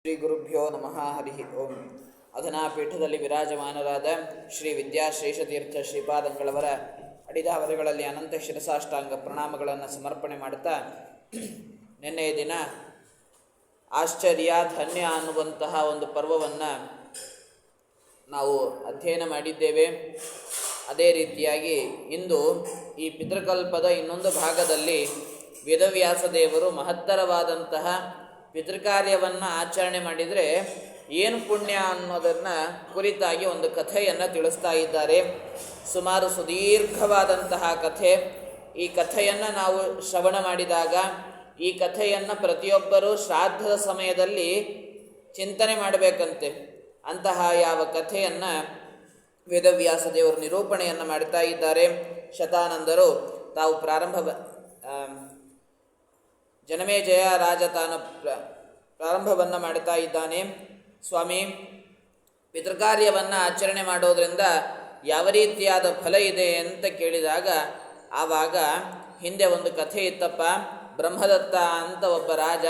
ಶ್ರೀ ಗುರುಭ್ಯೋ ನಮಃ ಹರಿ ಓಂ. ಅಧನಾ ಪೀಠದಲ್ಲಿ ವಿರಾಜಮಾನರಾದ ಶ್ರೀ ವಿದ್ಯಾಶ್ರೇಷತೀರ್ಥ ಶ್ರೀಪಾದಂಗಳವರ ಅಡಿದಾವರೆಗಳಲ್ಲಿ ಅನಂತ ಶಿರಸಾಷ್ಟಾಂಗ ಪ್ರಣಾಮಗಳನ್ನು ಸಮರ್ಪಣೆ ಮಾಡುತ್ತಾ, ನಿನ್ನೆಯ ದಿನ ಆಶ್ಚರ್ಯ ಧನ್ಯ ಅನ್ನುವಂತಹ ಒಂದು ಪರ್ವವನ್ನು ನಾವು ಅಧ್ಯಯನ ಮಾಡಿದ್ದೇವೆ. ಅದೇ ರೀತಿಯಾಗಿ ಇಂದು ಈ ಪಿತೃಕಲ್ಪದ ಇನ್ನೊಂದು ಭಾಗದಲ್ಲಿ ವೇದವ್ಯಾಸ ದೇವರು ಮಹತ್ತರವಾದಂತಹ ಪಿತೃಕಾರ್ಯವನ್ನು ಆಚರಣೆ ಮಾಡಿದರೆ ಏನು ಪುಣ್ಯ ಅನ್ನೋದನ್ನು ಕುರಿತಾಗಿ ಒಂದು ಕಥೆಯನ್ನು ತಿಳಿಸ್ತಾ ಇದ್ದಾರೆ. ಸುಮಾರು ಸುದೀರ್ಘವಾದಂತಹ ಕಥೆ. ಈ ಕಥೆಯನ್ನು ನಾವು ಶ್ರವಣ ಮಾಡಿದಾಗ ಈ ಕಥೆಯನ್ನು ಪ್ರತಿಯೊಬ್ಬರೂ ಶ್ರಾದ್ದದ ಸಮಯದಲ್ಲಿ ಚಿಂತನೆ ಮಾಡಬೇಕಂತೆ. ಅಂತಹ ಯಾವ ಕಥೆಯನ್ನು ವೇದವ್ಯಾಸ ದೇವರು ನಿರೂಪಣೆಯನ್ನು ಮಾಡ್ತಾ ಇದ್ದಾರೆ. ಶತಾನಂದರು ತಾವು ಜನಮೇಜಯ ರಾಜ ತಾನು ಪ್ರಾರಂಭವನ್ನು ಮಾಡ್ತಾ ಇದ್ದಾನೆ. ಸ್ವಾಮಿ, ಪಿತೃಕಾರ್ಯವನ್ನು ಆಚರಣೆ ಮಾಡೋದರಿಂದ ಯಾವ ರೀತಿಯಾದ ಫಲ ಇದೆ ಅಂತ ಕೇಳಿದಾಗ, ಆವಾಗ ಹಿಂದೆ ಒಂದು ಕಥೆ ಇತ್ತಪ್ಪ, ಬ್ರಹ್ಮದತ್ತ ಅಂತ ಒಬ್ಬ ರಾಜ,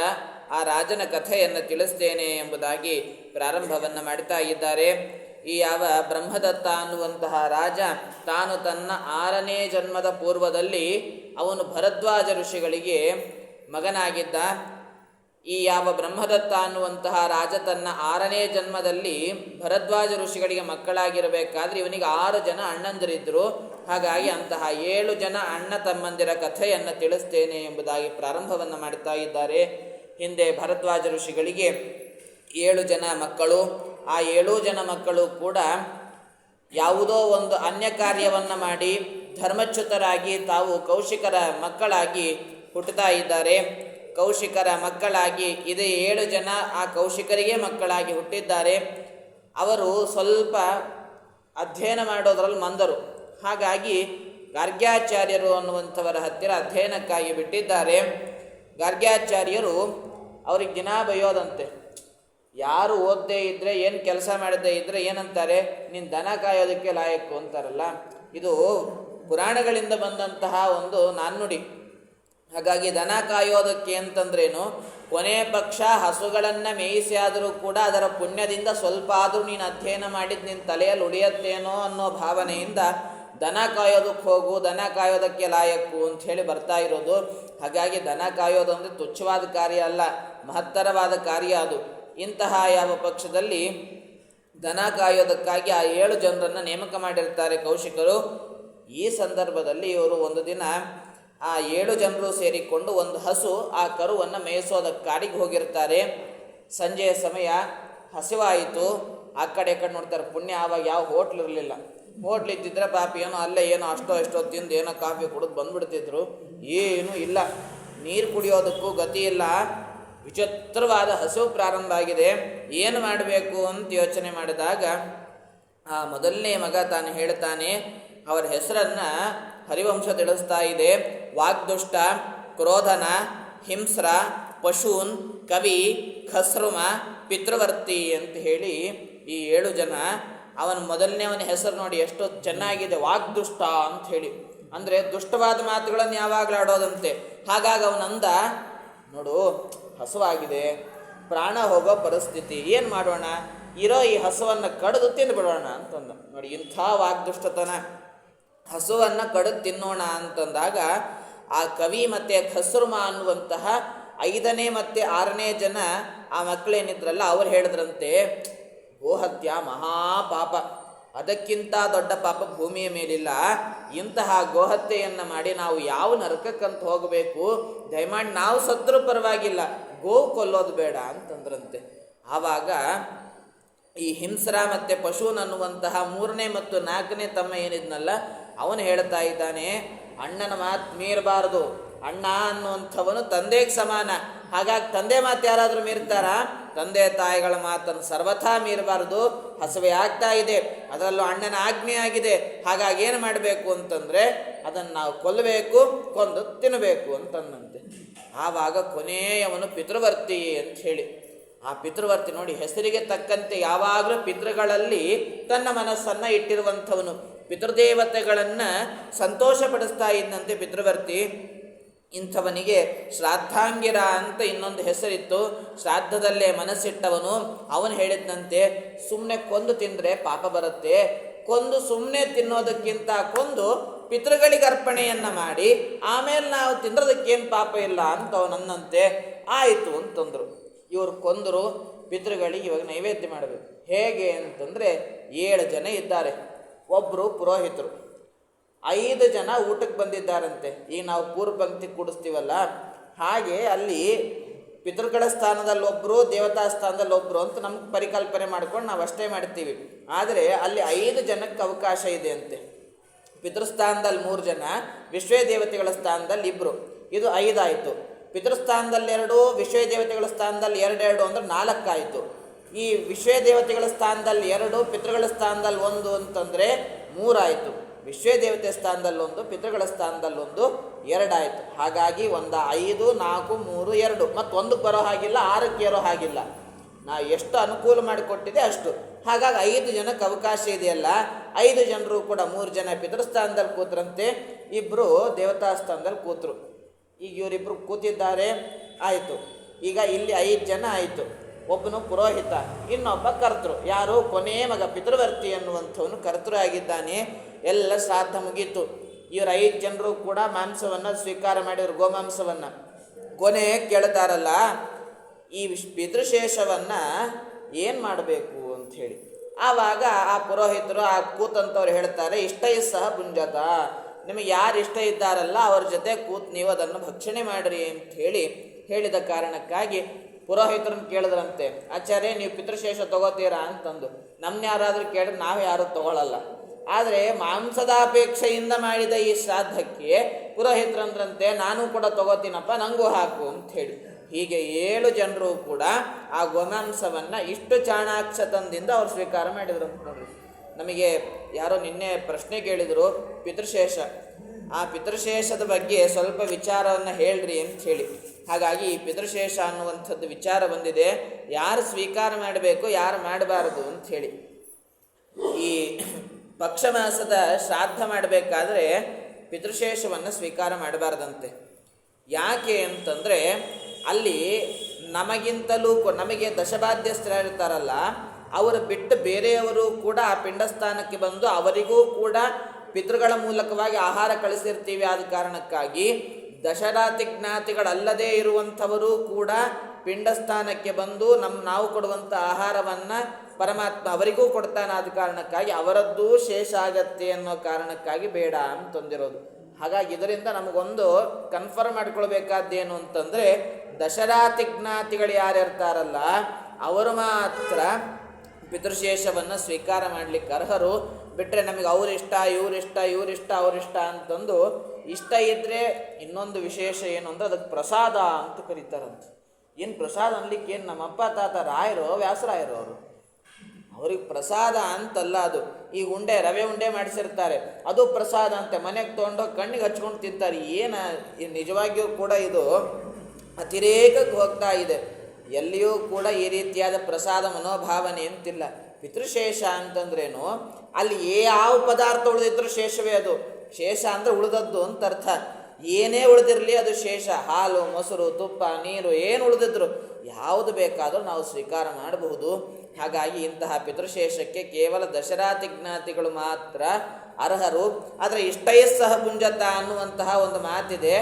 ಆ ರಾಜನ ಕಥೆಯನ್ನು ತಿಳಿಸ್ತೇನೆ ಎಂಬುದಾಗಿ ಪ್ರಾರಂಭವನ್ನು ಮಾಡ್ತಾ ಇದ್ದಾರೆ. ಈ ಯಾವ ಬ್ರಹ್ಮದತ್ತ ಅನ್ನುವಂತಹ ರಾಜ ತಾನು ತನ್ನ 6ನೇ ಜನ್ಮದ ಪೂರ್ವದಲ್ಲಿ ಅವನು ಭರದ್ವಾಜ ಋಷಿಗಳಿಗೆ ಮಗನಾಗಿದ್ದ. ಈ ಯಾವ ಬ್ರಹ್ಮದತ್ತ ಅನ್ನುವಂತಹ ರಾಜ ತನ್ನ 6ನೇ ಜನ್ಮದಲ್ಲಿ ಭರದ್ವಾಜ ಋಷಿಗಳಿಗೆ ಮಕ್ಕಳಾಗಿರಬೇಕಾದ್ರೆ ಇವನಿಗೆ 6 ಜನ ಅಣ್ಣಂದಿರಿದ್ದರು. ಹಾಗಾಗಿ ಅಂತಹ 7 ಜನ ಅಣ್ಣ ತಮ್ಮಂದಿರ ಕಥೆಯನ್ನು ತಿಳಿಸ್ತೇನೆ ಎಂಬುದಾಗಿ ಪ್ರಾರಂಭವನ್ನು ಮಾಡ್ತಾ ಇದ್ದಾರೆ. ಹಿಂದೆ ಭರದ್ವಾಜ ಋಷಿಗಳಿಗೆ 7 ಜನ ಮಕ್ಕಳು. ಆ 7 ಜನ ಮಕ್ಕಳು ಕೂಡ ಯಾವುದೋ ಒಂದು ಅನ್ಯ ಕಾರ್ಯವನ್ನು ಮಾಡಿ ಧರ್ಮಚ್ಯುತರಾಗಿ ತಾವು ಕೌಶಿಕರ ಮಕ್ಕಳಾಗಿ ಹುಟ್ಟುತ್ತಾ ಇದ್ದಾರೆ. ಕೌಶಿಕರ ಮಕ್ಕಳಾಗಿ ಇದೇ 7 ಜನ ಆ ಕೌಶಿಕರಿಗೆ ಮಕ್ಕಳಾಗಿ ಹುಟ್ಟಿದ್ದಾರೆ. ಅವರು ಸ್ವಲ್ಪ ಅಧ್ಯಯನ ಮಾಡೋದರಲ್ಲಿ ಮಂದರು. ಹಾಗಾಗಿ ಗಾರ್ಗ್ಯಾಚಾರ್ಯರು ಅನ್ನುವಂಥವರ ಹತ್ತಿರ ಅಧ್ಯಯನಕ್ಕಾಗಿ ಬಿಟ್ಟಿದ್ದಾರೆ. ಗಾರ್ಗ್ಯಾಚಾರ್ಯರು ಅವ್ರಿಗೆ ದಿನ ಬೈಯೋದಂತೆ. ಯಾರು ಓದದೇ ಇದ್ದರೆ, ಏನು ಕೆಲಸ ಮಾಡದೇ ಇದ್ದರೆ ಏನಂತಾರೆ, ನೀನು ದನ ಕಾಯೋದಕ್ಕೆ ಲಾಯಕ್ಕು ಅಂತಾರಲ್ಲ. ಇದು ಪುರಾಣಗಳಿಂದ ಬಂದಂತಹ ಒಂದು ನಾಣ್ಣುಡಿ. ಹಾಗಾಗಿ ದನ ಕಾಯೋದಕ್ಕೆ ಅಂತಂದ್ರೇನು, ಕೊನೆ ಪಕ್ಷ ಹಸುಗಳನ್ನು ಮೇಯಿಸಿ ಆದರೂ ಕೂಡ ಅದರ ಪುಣ್ಯದಿಂದ ಸ್ವಲ್ಪ ಆದರೂ ನೀನು ಅಧ್ಯಯನ ಮಾಡಿದ್ದು ನಿನ್ನ ತಲೆಯಲ್ಲಿ ಉಳಿಯತ್ತೇನೋ ಅನ್ನೋ ಭಾವನೆಯಿಂದ ದನ ಕಾಯೋದಕ್ಕೆ ಹೋಗು, ದನ ಕಾಯೋದಕ್ಕೆ ಲಾಯಕ್ಕು ಅಂಥೇಳಿ ಬರ್ತಾ ಇರೋದು. ಹಾಗಾಗಿ ದನ ಕಾಯೋದು ಅಂದರೆ ತುಚ್ಛವಾದ ಕಾರ್ಯ ಅಲ್ಲ, ಮಹತ್ತರವಾದ ಕಾರ್ಯ ಅದು. ಇಂತಹ ಯಾವ ಪಕ್ಷದಲ್ಲಿ ದನ ಕಾಯೋದಕ್ಕಾಗಿ ಆ 7 ಜನರನ್ನು ನೇಮಕ ಮಾಡಿರ್ತಾರೆ ಕೌಶಿಕರು. ಈ ಸಂದರ್ಭದಲ್ಲಿ ಇವರು ಒಂದು ದಿನ ಆ 7 ಜನರು ಸೇರಿಕೊಂಡು ಒಂದು ಹಸು ಆ ಕರುವನ್ನು ಮೇಯಿಸೋದಕ್ಕೆ ಕಾಡಿಗೆ ಹೋಗಿರ್ತಾರೆ. ಸಂಜೆಯ ಸಮಯ ಹಸಿವಾಯಿತು. ಆ ಕಡೆ ನೋಡ್ತಾರೆ. ಪುಣ್ಯ ಆವಾಗ ಯಾವ ಹೋಟ್ಲ್ ಇರಲಿಲ್ಲ. ಹೋಟ್ಲ್ ಇದ್ದಿದ್ರೆ ಪಾಪಿ ಏನೋ ಅಲ್ಲೇ ಏನೋ ಅಷ್ಟೋ ಎಷ್ಟೋ ತಿಂದು ಏನೋ ಕಾಫಿ ಕುಡಿದು ಬಂದುಬಿಡ್ತಿದ್ರು. ಏನೂ ಇಲ್ಲ, ನೀರು ಕುಡಿಯೋದಕ್ಕೂ ಗತಿ ಇಲ್ಲ. ವಿಚಿತ್ರವಾದ ಹಸಿವು ಪ್ರಾರಂಭ ಆಗಿದೆ. ಏನು ಮಾಡಬೇಕು ಅಂತ ಯೋಚನೆ ಮಾಡಿದಾಗ ಆ ಮೊದಲನೇ ಮಗ ತಾನು ಹೇಳ್ತಾನೆ. ಅವರ ಹೆಸರನ್ನು ಹರಿವಂಶ ತಿಳಿಸ್ತಾ ಇದೆ. ವಾಗ್ದುಷ್ಟ, ಕ್ರೋಧನ, ಹಿಂಸ್ರ, ಪಶೂನ್, ಕವಿ, ಖಸ್ರುಮ, ಪಿತೃವರ್ತಿ ಅಂತ ಹೇಳಿ ಈ 7 ಜನ. ಅವನ ಮೊದಲನೇವನ ಹೆಸರು ನೋಡಿ ಎಷ್ಟು ಚೆನ್ನಾಗಿದೆ, ವಾಗ್ದುಷ್ಟ ಅಂತ ಹೇಳಿ. ಅಂದರೆ ದುಷ್ಟವಾದ ಮಾತುಗಳನ್ನು ಯಾವಾಗಲೂ ಆಡೋದಂತೆ. ಹಾಗಾಗಿ ಅವನಂದ, ನೋಡು ಹಸುವಾಗಿದೆ, ಪ್ರಾಣ ಹೋಗೋ ಪರಿಸ್ಥಿತಿ, ಏನು ಮಾಡೋಣ, ಇರೋ ಈ ಹಸುವನ್ನು ಕಡಿದು ತಿಂದುಬಿಡೋಣ ಅಂತಂದ. ನೋಡಿ ಇಂಥ ವಾಗ್ದುಷ್ಟತನ. ಹಸುವನ್ನು ಕಡಿದು ತಿನ್ನೋಣ ಅಂತಂದಾಗ ಆ ಕವಿ ಮತ್ತು ಖಸ್ರುಮ ಅನ್ನುವಂತಹ 5ನೇ ಮತ್ತು 6ನೇ ಜನ ಆ ಮಕ್ಕಳೇನಿದ್ರಲ್ಲ ಅವ್ರು ಹೇಳಿದ್ರಂತೆ, ಗೋಹತ್ಯ ಮಹಾಪಾಪ, ಅದಕ್ಕಿಂತ ದೊಡ್ಡ ಪಾಪ ಭೂಮಿಯ ಮೇಲಿಲ್ಲ. ಇಂತಹ ಗೋಹತ್ಯೆಯನ್ನು ಮಾಡಿ ನಾವು ಯಾವ ನರಕಕ್ಕಂತ ಹೋಗಬೇಕು, ದಯಮಾಡಿ ನಾವು ಸತ್ರೂ ಪರವಾಗಿಲ್ಲ, ಗೋವು ಕೊಲ್ಲೋದು ಬೇಡ ಅಂತಂದ್ರಂತೆ. ಆವಾಗ ಈ ಹಿಂಸ್ರ ಮತ್ತು ಪಶೂನ್ ಅನ್ನುವಂತಹ 3ನೇ ಮತ್ತು 4ನೇ ತಮ್ಮ ಏನಿದ್ನಲ್ಲ ಅವನು ಹೇಳ್ತಾ ಇದ್ದಾನೆ, ಅಣ್ಣನ ಮಾತು ಮೀರಬಾರ್ದು. ಅಣ್ಣ ಅನ್ನುವಂಥವನು ತಂದೆಗೆ ಸಮಾನ. ಹಾಗಾಗಿ ತಂದೆ ಮಾತು ಯಾರಾದರೂ ಮೀರ್ತಾರಾ? ತಂದೆ ತಾಯಿಗಳ ಮಾತನ್ನು ಸರ್ವಥಾ ಮೀರಬಾರ್ದು. ಹಸುವೆ ಆಗ್ತಾ ಇದೆ, ಅದರಲ್ಲೂ ಅಣ್ಣನ ಆಜ್ಞೆ ಆಗಿದೆ. ಹಾಗಾಗಿ ಏನು ಮಾಡಬೇಕು ಅಂತಂದರೆ ಅದನ್ನು ನಾವು ಕೊಲ್ಲಬೇಕು, ಕೊಂದು ತಿನ್ನಬೇಕು ಅಂತಂದಂತೆ. ಆವಾಗ ಕೊನೆಯವನು ಪಿತೃವರ್ತಿ ಅಂತ ಹೇಳಿ. ಆ ಪಿತೃವರ್ತಿ ನೋಡಿ, ಹೆಸರಿಗೆ ತಕ್ಕಂತೆ ಯಾವಾಗಲೂ ಪಿತೃಗಳಲ್ಲಿ ತನ್ನ ಮನಸ್ಸನ್ನು ಇಟ್ಟಿರುವಂಥವನು. ಪಿತೃದೇವತೆಗಳನ್ನು ಸಂತೋಷಪಡಿಸ್ತಾ ಇದ್ದಂತೆ ಪಿತೃವರ್ತಿ. ಇಂಥವನಿಗೆ ಶ್ರಾದ್ದಾಂಗಿರ ಅಂತ ಇನ್ನೊಂದು ಹೆಸರಿತ್ತು. ಶ್ರಾದ್ದದಲ್ಲೇ ಮನಸ್ಸಿಟ್ಟವನು. ಅವನು ಹೇಳಿದಂತೆ ಸುಮ್ಮನೆ ಕೊಂದು ತಿಂದರೆ ಪಾಪ ಬರುತ್ತೆ, ಕೊಂದು ಸುಮ್ಮನೆ ತಿನ್ನೋದಕ್ಕಿಂತ ಕೊಂದು ಪಿತೃಗಳಿಗೆ ಅರ್ಪಣೆಯನ್ನು ಮಾಡಿ ಆಮೇಲೆ ನಾವು ತಿನ್ನೋದಕ್ಕೇನು ಪಾಪ ಇಲ್ಲ ಅಂತ ಅವನನ್ನಂತೆ ಆಯಿತು ಅಂತಂದರು. ಇವರು ಕೊಂದರು, ಪಿತೃಗಳಿಗೆ ಇವಾಗ ನೈವೇದ್ಯ ಮಾಡಬೇಕು. ಹೇಗೆ ಅಂತಂದರೆ 7 ಜನ ಇದ್ದಾರೆ, ಒಬ್ಬರು ಪುರೋಹಿತರು, 5 ಜನ ಊಟಕ್ಕೆ ಬಂದಿದ್ದಾರಂತೆ. ಈಗ ನಾವು ಪೂರ್ವ ಪಂಕ್ತಿ ಕೂಡಿಸ್ತೀವಲ್ಲ, ಹಾಗೆ ಅಲ್ಲಿ ಪಿತೃಗಳ ಸ್ಥಾನದಲ್ಲಿ ಒಬ್ಬರು, ದೇವತಾ ಸ್ಥಾನದಲ್ಲಿ ಒಬ್ಬರು ಅಂತ ನಮ್ಗೆ ಪರಿಕಲ್ಪನೆ ಮಾಡ್ಕೊಂಡು ನಾವು ಅಷ್ಟೇ ಮಾಡ್ತೀವಿ. ಆದರೆ ಅಲ್ಲಿ 5 ಜನಕ್ಕೆ ಅವಕಾಶ ಇದೆ ಅಂತೆ. ಪಿತೃಸ್ಥಾನದಲ್ಲಿ 3 ಜನ, ವಿಶ್ವೇ ದೇವತೆಗಳ ಸ್ಥಾನದಲ್ಲಿ 2, ಇದು 5 ಆಯಿತು. ಪಿತೃಸ್ಥಾನದಲ್ಲಿ 2, ವಿಶ್ವೇ ದೇವತೆಗಳ ಸ್ಥಾನದಲ್ಲಿ 2 ಅಂದರೆ 4 ಆಯಿತು. ಈ ವಿಶ್ವೇ ದೇವತೆಗಳ ಸ್ಥಾನದಲ್ಲಿ 2, ಪಿತೃಗಳ ಸ್ಥಾನದಲ್ಲಿ 1 ಅಂತಂದರೆ 3 ಆಯಿತು. ವಿಶ್ವೇ ದೇವತೆ ಸ್ಥಾನದಲ್ಲಿ 1, ಪಿತೃಗಳ ಸ್ಥಾನದಲ್ಲಿ 1, 2 ಆಯಿತು. ಹಾಗಾಗಿ 1, 5, 4, 3, 2 ಮತ್ತು 1ಕ್ಕೆ ಬರೋ ಹಾಗಿಲ್ಲ, 6ಕ್ಕೆ ಏರೋ ಹಾಗಿಲ್ಲ. ನಾವು ಎಷ್ಟು ಅನುಕೂಲ ಮಾಡಿಕೊಟ್ಟಿದೆ ಅಷ್ಟು. ಹಾಗಾಗಿ 5 ಜನಕ್ಕೆ ಅವಕಾಶ ಇದೆಯಲ್ಲ, 5 ಜನರು ಕೂಡ 3 ಜನ ಪಿತೃಸ್ಥಾನದಲ್ಲಿ ಕೂತ್ರಂತೆ, 2 ದೇವತಾ ಸ್ಥಾನದಲ್ಲಿ ಕೂತರು. ಈಗ ಇವರಿಬ್ಬರು ಕೂತಿದ್ದಾರೆ, ಆಯಿತು. ಈಗ ಇಲ್ಲಿ 5 ಜನ ಆಯಿತು. ಒಬ್ಬನು ಪುರೋಹಿತ, ಇನ್ನೊಬ್ಬ ಕರ್ತೃ. ಯಾರು? ಕೊನೆಯ ಮಗ ಪಿತೃವರ್ತಿ ಅನ್ನುವಂಥವನು ಕರ್ತೃ ಆಗಿದ್ದಾನೆ. ಎಲ್ಲ ಶ್ರಾದ್ದ ಮುಗೀತು. ಇವರು 5 ಜನರು ಕೂಡ ಮಾಂಸವನ್ನು ಸ್ವೀಕಾರ ಮಾಡಿದರು, ಗೋಮಾಂಸವನ್ನು. ಕೊನೆ ಕೇಳ್ತಾರಲ್ಲ, ಈ ಪಿತೃಶೇಷವನ್ನು ಏನು ಮಾಡಬೇಕು ಅಂಥೇಳಿ. ಆವಾಗ ಆ ಪುರೋಹಿತರು, ಆ ಕೂತಂಥವ್ರು ಹೇಳ್ತಾರೆ, ಇಷ್ಟೈ ಸಹ ಭುಂಜತ, ನಿಮಗೆ ಯಾರು ಇಷ್ಟ ಇದ್ದಾರಲ್ಲ ಅವ್ರ ಜೊತೆ ಕೂತು ನೀವು ಅದನ್ನು ಭಕ್ಷಣೆ ಮಾಡಿರಿ ಅಂಥೇಳಿ ಹೇಳಿದ ಕಾರಣಕ್ಕಾಗಿ ಪುರೋಹಿತರನ್ನು ಕೇಳಿದ್ರಂತೆ, ಆಚಾರ್ಯ ನೀವು ಪಿತೃಶೇಷ ತಗೋತೀರಾ ಅಂತಂದು. ನಮ್ಮನ್ನ ಯಾರಾದರೂ ಕೇಳಿದ್ರೆ ನಾವು ಯಾರೂ ತಗೊಳ್ಳಲ್ಲ. ಆದರೆ ಮಾಂಸದ ಅಪೇಕ್ಷೆಯಿಂದ ಮಾಡಿದ ಈ ಶ್ರಾದ್ದಕ್ಕೆ ಪುರೋಹಿತರಂದ್ರಂತೆ, ನಾನು ಕೂಡ ತಗೋತೀನಪ್ಪ, ನನಗೂ ಹಾಕು ಅಂಥೇಳಿ. ಹೀಗೆ 7 ಜನರು ಕೂಡ ಆ ಗೋಮಾಂಸವನ್ನು ಇಷ್ಟು ಚಾಣಾಕ್ಷತನದಿಂದ ಅವ್ರು ಸ್ವೀಕಾರ ಮಾಡಿದ್ರು ಅಂತ ನೋಡ್ರಿ. ನಮಗೆ ಯಾರೋ ನಿನ್ನೆ ಪ್ರಶ್ನೆ ಕೇಳಿದರು, ಪಿತೃಶೇಷ, ಆ ಪಿತೃಶೇಷದ ಬಗ್ಗೆ ಸ್ವಲ್ಪ ವಿಚಾರವನ್ನು ಹೇಳ್ರಿ ಅಂತ ಹೇಳಿ. ಹಾಗಾಗಿ ಈ ಪಿತೃಶೇಷ ಅನ್ನುವಂಥದ್ದು ವಿಚಾರ ಬಂದಿದೆ, ಯಾರು ಸ್ವೀಕಾರ ಮಾಡಬೇಕು, ಯಾರು ಮಾಡಬಾರದು ಅಂಥೇಳಿ. ಈ ಪಕ್ಷ ಮಾಸದ ಶ್ರಾದ್ದ ಮಾಡಬೇಕಾದ್ರೆ ಪಿತೃಶೇಷವನ್ನು ಸ್ವೀಕಾರ ಮಾಡಬಾರ್ದಂತೆ. ಯಾಕೆ ಅಂತಂದರೆ ಅಲ್ಲಿ ನಮಗಿಂತಲೂ ನಮಗೆ ದಶಬಾಧ್ಯಸ್ಥರಿರ್ತಾರಲ್ಲ, ಅವರು ಬಿಟ್ಟು ಬೇರೆಯವರು ಕೂಡ ಆ ಪಿಂಡಸ್ಥಾನಕ್ಕೆ ಬಂದು ಅವರಿಗೂ ಕೂಡ ಪಿತೃಗಳ ಮೂಲಕವಾಗಿ ಆಹಾರ ಕಳಿಸಿರ್ತೀವಿ. ಆದ ಕಾರಣಕ್ಕಾಗಿ ದಶರಾತಿ ಜ್ಞಾತಿಗಳಲ್ಲದೇ ಇರುವಂಥವರು ಕೂಡ ಪಿಂಡಸ್ಥಾನಕ್ಕೆ ಬಂದು ನಾವು ಕೊಡುವಂಥ ಆಹಾರವನ್ನು ಪರಮಾತ್ಮ ಅವರಿಗೂ ಕೊಡ್ತಾನೆ. ಆದ ಕಾರಣಕ್ಕಾಗಿ ಅವರದ್ದೂ ಶೇಷ ಆಗತ್ತೆ ಅನ್ನೋ ಕಾರಣಕ್ಕಾಗಿ ಬೇಡ ಅಂತಂದಿರೋದು. ಹಾಗಾಗಿ ಇದರಿಂದ ನಮಗೊಂದು ಕನ್ಫರ್ಮ್ ಮಾಡ್ಕೊಳ್ಬೇಕಾದ್ದೇನು ಅಂತಂದರೆ, ದಶರಾತಿ ಜ್ಞಾತಿಗಳು ಯಾರಿರ್ತಾರಲ್ಲ ಅವರು ಮಾತ್ರ ಪಿತೃಶೇಷವನ್ನು ಸ್ವೀಕಾರ ಮಾಡಲಿಕ್ಕೆ ಅರ್ಹರು. ಬಿಟ್ಟರೆ ನಮಗೆ ಅವರಿಷ್ಟ, ಇವರಿಷ್ಟ, ಇವರಿಷ್ಟ, ಅವರಿಷ್ಟ ಅಂತಂದು ಇಷ್ಟ ಇದ್ದರೆ ಇನ್ನೊಂದು ವಿಶೇಷ ಏನು ಅಂದರೆ ಅದಕ್ಕೆ ಪ್ರಸಾದ ಅಂತ ಕರೀತಾರಂತ. ಏನು ಪ್ರಸಾದ ಅನ್ಲಿಕ್ಕೆ ಏನು ನಮ್ಮ ಅಪ್ಪ ತಾತ ರಾಯರು, ವ್ಯಾಸರಾಯರು ಅವರು, ಅವ್ರಿಗೆ ಪ್ರಸಾದ ಅಂತಲ್ಲ ಅದು. ಈ ಉಂಡೆ, ರವೆ ಉಂಡೆ ಮಾಡಿಸಿರ್ತಾರೆ, ಅದು ಪ್ರಸಾದ ಅಂತೆ. ಮನೆಗೆ ತೊಗೊಂಡೋಗಿ ಕಣ್ಣಿಗೆ ಹಚ್ಕೊಂಡು ತಿಂತಾರೆ. ಏನು ನಿಜವಾಗಿಯೂ ಕೂಡ ಇದು ಅತಿರೇಕಕ್ಕೆ ಹೋಗ್ತಾ ಇದೆ. ಎಲ್ಲಿಯೂ ಕೂಡ ಈ ರೀತಿಯಾದ ಪ್ರಸಾದ ಮನೋಭಾವನೆ ಅಂತಿಲ್ಲ. ಪಿತೃಶೇಷ ಅಂತಂದ್ರೇನು, ಅಲ್ಲಿ ಯಾವ ಪದಾರ್ಥ ಉಳಿದಿದ್ರು ಶೇಷವೇ ಅದು. ಶೇಷ ಅಂದರೆ ಉಳಿದದ್ದು ಅಂತ ಅರ್ಥ. ಏನೇ ಉಳಿದಿರಲಿ ಅದು ಶೇಷ. ಹಾಲು, ಮೊಸರು, ತುಪ್ಪ, ನೀರು ಏನು ಉಳಿದಿದ್ರು ಯಾವುದು ಬೇಕಾದರೂ ನಾವು ಸ್ವೀಕಾರ ಮಾಡಬಹುದು. ಹಾಗಾಗಿ ಇಂತಹ ಪಿತೃಶೇಷಕ್ಕೆ ಕೇವಲ ದಶರಾತಿ ಜ್ಞಾತಿಗಳು ಮಾತ್ರ ಅರ್ಹರು. ಆದರೆ ಇಷ್ಟೈ ಸಹ ಭುಂಜತ ಅನ್ನುವಂತಹ ಒಂದು ಮಾತಿದೆ.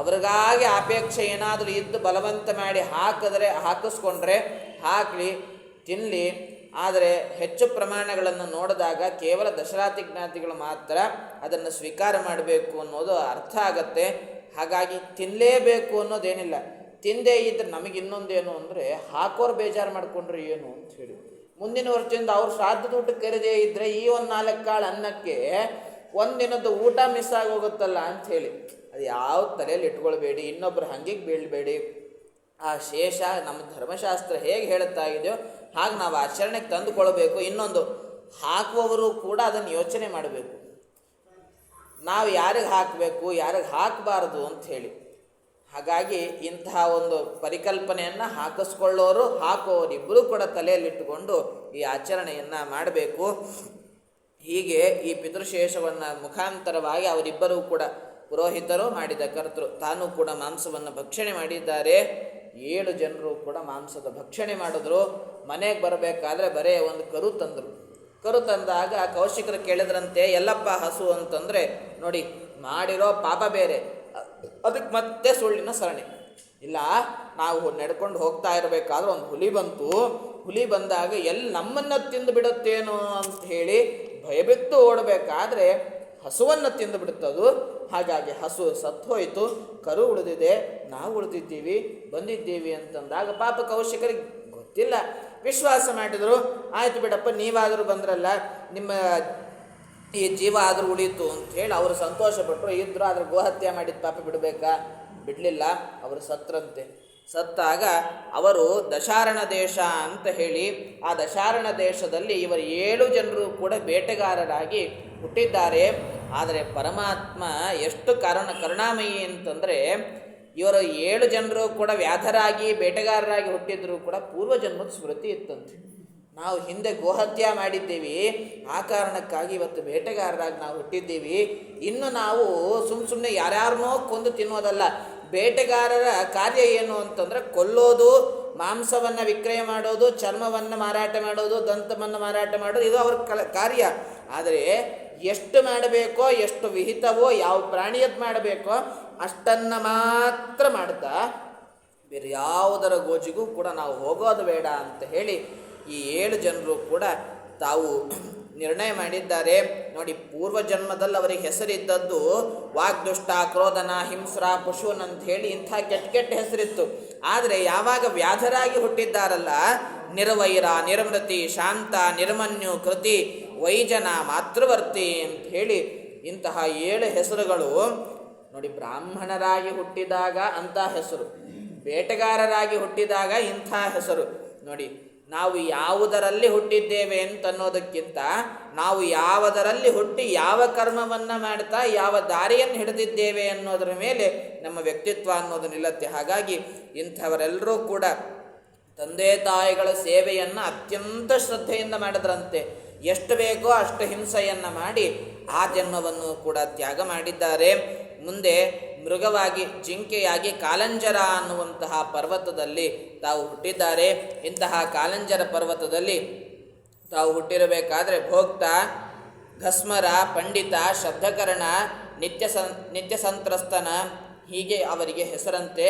ಅವ್ರಿಗಾಗಿ ಅಪೇಕ್ಷೆ ಏನಾದರೂ ಇದ್ದು ಬಲವಂತ ಮಾಡಿ ಹಾಕಿಸ್ಕೊಂಡ್ರೆ ಹಾಕಲಿ, ತಿನ್ನಲಿ. ಆದರೆ ಹೆಚ್ಚು ಪ್ರಮಾಣಗಳನ್ನು ನೋಡಿದಾಗ ಕೇವಲ ದಶರಾತಿ ಜ್ಞಾತಿಗಳು ಮಾತ್ರ ಅದನ್ನು ಸ್ವೀಕಾರ ಮಾಡಬೇಕು ಅನ್ನೋದು ಅರ್ಥ ಆಗತ್ತೆ. ಹಾಗಾಗಿ ತಿನ್ನಲೇಬೇಕು ಅನ್ನೋದೇನಿಲ್ಲ. ತಿಂದೇ ಇದ್ರೆ ನಮಗೆ ಇನ್ನೊಂದೇನು ಅಂದರೆ ಹಾಕೋರು ಬೇಜಾರು ಮಾಡಿಕೊಂಡ್ರೆ ಏನು ಅಂತ ಹೇಳಿ, ಮುಂದಿನ ವರ್ಷದಿಂದ ಅವ್ರು ಶ್ರಾದ್ದದ ಊಟಕ್ಕೆ ಕರೆದೇ ಇದ್ದರೆ ಈ ಒಂದು 4 ಕಾಳು ಅನ್ನಕ್ಕೆ ಒಂದಿನದ್ದು ಊಟ ಮಿಸ್ ಆಗೋಗುತ್ತಲ್ಲ ಅಂಥೇಳಿ ಅದು ಯಾವ ತಲೆಯಲ್ಲಿ ಇಟ್ಕೊಳ್ಬೇಡಿ. ಇನ್ನೊಬ್ಬರು ಹಂಗಿಗೆ ಬೀಳಬೇಡಿ. ಆ ಶೇಷ ನಮ್ಮ ಧರ್ಮಶಾಸ್ತ್ರ ಹೇಗೆ ಹೇಳುತ್ತಾ ಇದೆಯೋ ಹಾಗೆ ನಾವು ಆಚರಣೆಗೆ ತಂದುಕೊಳ್ಬೇಕು. ಇನ್ನೊಂದು, ಹಾಕುವವರು ಕೂಡ ಅದನ್ನು ಯೋಚನೆ ಮಾಡಬೇಕು. ನಾವು ಯಾರಿಗೆ ಹಾಕಬೇಕು, ಯಾರಿಗೆ ಹಾಕಬಾರದು ಅಂಥೇಳಿ. ಹಾಗಾಗಿ ಇಂತಹ ಒಂದು ಪರಿಕಲ್ಪನೆಯನ್ನು ಹಾಕಿಸ್ಕೊಳ್ಳೋರು ಹಾಕುವವರು ಇಬ್ಬರೂ ಕೂಡ ತಲೆಯಲ್ಲಿಟ್ಟುಕೊಂಡು ಈ ಆಚರಣೆಯನ್ನು ಮಾಡಬೇಕು. ಹೀಗೆ ಈ ಪಿತೃಶೇಷವನ್ನು ಮುಖಾಂತರವಾಗಿ ಅವರಿಬ್ಬರೂ ಕೂಡ ಪುರೋಹಿತರು ಮಾಡಿದ ಕರ್ತೃ ತಾನು ಕೂಡ ಮಾಂಸವನ್ನು ಭಕ್ಷಣೆ ಮಾಡಿದ್ದಾರೆ. 7 ಜನರು ಕೂಡ ಮಾಂಸದ ಭಕ್ಷಣೆ ಮಾಡಿದ್ರು. ಮನೆಗೆ ಬರಬೇಕಾದ್ರೆ ಬರೇ ಒಂದು ಕರು ತಂದರು. ಕರು ತಂದಾಗ ಕೌಶಿಕರು ಕೇಳಿದ್ರಂತೆ, ಎಲ್ಲಪ್ಪ ಹಸು ಅಂತಂದರೆ, ನೋಡಿ ಮಾಡಿರೋ ಪಾಪ ಬೇರೆ, ಅದಕ್ಕೆ ಮತ್ತೆ ಸುಳ್ಳಿನ ಸರಣಿ. ಇಲ್ಲ, ನಾವು ನಡ್ಕೊಂಡು ಹೋಗ್ತಾ ಇರಬೇಕಾದ್ರೆ ಒಂದು ಹುಲಿ ಬಂತು. ಹುಲಿ ಬಂದಾಗ ನಮ್ಮನ್ನು ತಿಂದು ಬಿಡುತ್ತೇನೋ ಅಂತ ಹೇಳಿ ಭಯಬಿಟ್ಟು ಓಡಬೇಕಾದ್ರೆ ಹಸುವನ್ನು ತಿಂದು ಬಿಡುತ್ತದು. ಹಾಗಾಗಿ ಹಸು ಸತ್ತು ಹೋಯಿತು, ಕರು ಉಳಿದಿದೆ, ನಾವು ಉಳಿದಿದ್ದೀವಿ, ಬಂದಿದ್ದೀವಿ ಅಂತಂದಾಗ ಪಾಪ ಕೌಶಿಕರಿಗೆ ಗೊತ್ತಿಲ್ಲ, ವಿಶ್ವಾಸ ಮಾಡಿದರು. ಆಯ್ತು ಬಿಡಪ್ಪ, ನೀವಾದರೂ ಬಂದ್ರಲ್ಲ, ನಿಮ್ಮ ಈ ಜೀವ ಆದರೂ ಉಳೀತು ಅಂತ ಹೇಳಿ ಅವರು ಸಂತೋಷಪಟ್ಟರು. ಇದ್ದರು, ಆದರೆ ಗೋಹತ್ಯೆ ಮಾಡಿದ ಪಾಪ ಬಿಡಬೇಕಾ? ಬಿಡಲಿಲ್ಲ, ಅವರು ಸತ್ರಂತೆ. ಸತ್ತಾಗ ಅವರು ದಶಾರಣ ದೇಶ ಅಂತ ಹೇಳಿ, ಆ ದಶಾರಣ ದೇಶದಲ್ಲಿ ಇವರು 7 ಜನರು ಕೂಡ ಬೇಟೆಗಾರರಾಗಿ ಹುಟ್ಟಿದ್ದಾರೆ. ಆದರೆ ಪರಮಾತ್ಮ ಎಷ್ಟು ಕರುಣಾಮಯಿ ಅಂತಂದರೆ, ಇವರು 7 ಜನರು ಕೂಡ ವ್ಯಾಧರಾಗಿ ಬೇಟೆಗಾರರಾಗಿ ಹುಟ್ಟಿದ್ರು ಕೂಡ ಪೂರ್ವಜನ್ಮದ ಸ್ಮೃತಿ ಇತ್ತಂತೆ. ನಾವು ಹಿಂದೆ ಗೋಹತ್ಯೆ ಮಾಡಿದ್ದೀವಿ, ಆ ಕಾರಣಕ್ಕಾಗಿ ಇವತ್ತು ಬೇಟೆಗಾರರಾಗಿ ನಾವು ಹುಟ್ಟಿದ್ದೀವಿ. ಇನ್ನು ನಾವು ಸುಮ್ಮನೆ ಯಾರ್ಯಾರನ್ನೋ ಕೊಂದು ತಿನ್ನೋದಲ್ಲ. ಬೇಟೆಗಾರರ ಕಾರ್ಯ ಏನು ಅಂತಂದರೆ ಕೊಲ್ಲೋದು, ಮಾಂಸವನ್ನು ವಿಕ್ರಯ ಮಾಡೋದು, ಚರ್ಮವನ್ನು ಮಾರಾಟ ಮಾಡೋದು, ದಂತವನ್ನು ಮಾರಾಟ ಮಾಡೋದು, ಇದು ಅವ್ರ ಕಾರ್ಯ. ಆದರೆ ಎಷ್ಟು ಮಾಡಬೇಕೋ, ಎಷ್ಟು ವಿಹಿತವೋ, ಯಾವ ಪ್ರಾಣಿಯದ್ದು ಮಾಡಬೇಕೋ ಅಷ್ಟನ್ನು ಮಾತ್ರ ಮಾಡ್ತಾ ಬೇರೆ ಯಾವುದರ ಗೋಜಿಗೂ ಕೂಡ ನಾವು ಹೋಗೋದು ಬೇಡ ಅಂತ ಹೇಳಿ ಈ 7 ಜನರು ಕೂಡ ತಾವು ನಿರ್ಣಯ ಮಾಡಿದ್ದಾರೆ. ನೋಡಿ, ಪೂರ್ವಜನ್ಮದಲ್ಲಿ ಅವರಿಗೆ ಹೆಸರಿದ್ದದ್ದು ವಾಗ್ದುಷ್ಟ, ಕ್ರೋಧನ, ಹಿಂಸ್ರ, ಪಶುನ್ ಅಂತ ಹೇಳಿ ಇಂಥ ಕೆಟ್ಟ ಹೆಸರಿತ್ತು. ಆದರೆ ಯಾವಾಗ ವ್ಯಾಧರಾಗಿ ಹುಟ್ಟಿದ್ದಾರಲ್ಲ, ನಿರ್ವೈರ, ನಿರ್ಮೃತಿ, ಶಾಂತ, ನಿರ್ಮನ್ಯು, ಕೃತಿ, ವೈಜನ, ಮಾತೃವರ್ತಿ ಅಂತ ಹೇಳಿ ಇಂತಹ 7 ಹೆಸರುಗಳು. ನೋಡಿ, ಬ್ರಾಹ್ಮಣರಾಗಿ ಹುಟ್ಟಿದಾಗ ಅಂಥ ಹೆಸರು, ಬೇಟೆಗಾರರಾಗಿ ಹುಟ್ಟಿದಾಗ ಇಂಥ ಹೆಸರು. ನೋಡಿ, ನಾವು ಯಾವುದರಲ್ಲಿ ಹುಟ್ಟಿದ್ದೇವೆ ಅಂತನ್ನೋದಕ್ಕಿಂತ ನಾವು ಯಾವುದರಲ್ಲಿ ಹುಟ್ಟಿ ಯಾವ ಕರ್ಮವನ್ನು ಮಾಡ್ತಾ ಯಾವ ದಾರಿಯನ್ನು ಹಿಡಿದಿದ್ದೇವೆ ಅನ್ನೋದರ ಮೇಲೆ ನಮ್ಮ ವ್ಯಕ್ತಿತ್ವ ಅನ್ನೋದು ನಿಲ್ಲತ್ತೆ. ಹಾಗಾಗಿ ಇಂಥವರೆಲ್ಲರೂ ಕೂಡ ತಂದೆ ತಾಯಿಗಳ ಸೇವೆಯನ್ನು ಅತ್ಯಂತ ಶ್ರದ್ಧೆಯಿಂದ ಮಾಡಿದ್ರಂತೆ. ಎಷ್ಟು ಬೇಕೋ ಅಷ್ಟು ಹಿಂಸೆಯನ್ನು ಮಾಡಿ ಆ ಜನ್ಮವನ್ನು ಕೂಡ ತ್ಯಾಗ ಮಾಡಿದ್ದಾರೆ. ಮುಂದೆ ಮೃಗವಾಗಿ, ಜಿಂಕೆಯಾಗಿ ಕಾಲಂಜರ ಅನ್ನುವಂತಹ ಪರ್ವತದಲ್ಲಿ ತಾವು ಹುಟ್ಟಿದ್ದಾರೆ. ಇಂತಹ ಕಾಲಂಜರ ಪರ್ವತದಲ್ಲಿ ತಾವು ಹುಟ್ಟಿರಬೇಕಾದ್ರೆ ಭೋಕ್ತ, ಘಸ್ಮರ, ಪಂಡಿತ, ಶಬ್ದಕರಣ, ನಿತ್ಯ ಸಂತ್ರಸ್ತನ, ಹೀಗೆ ಅವರಿಗೆ ಹೆಸರಂತೆ.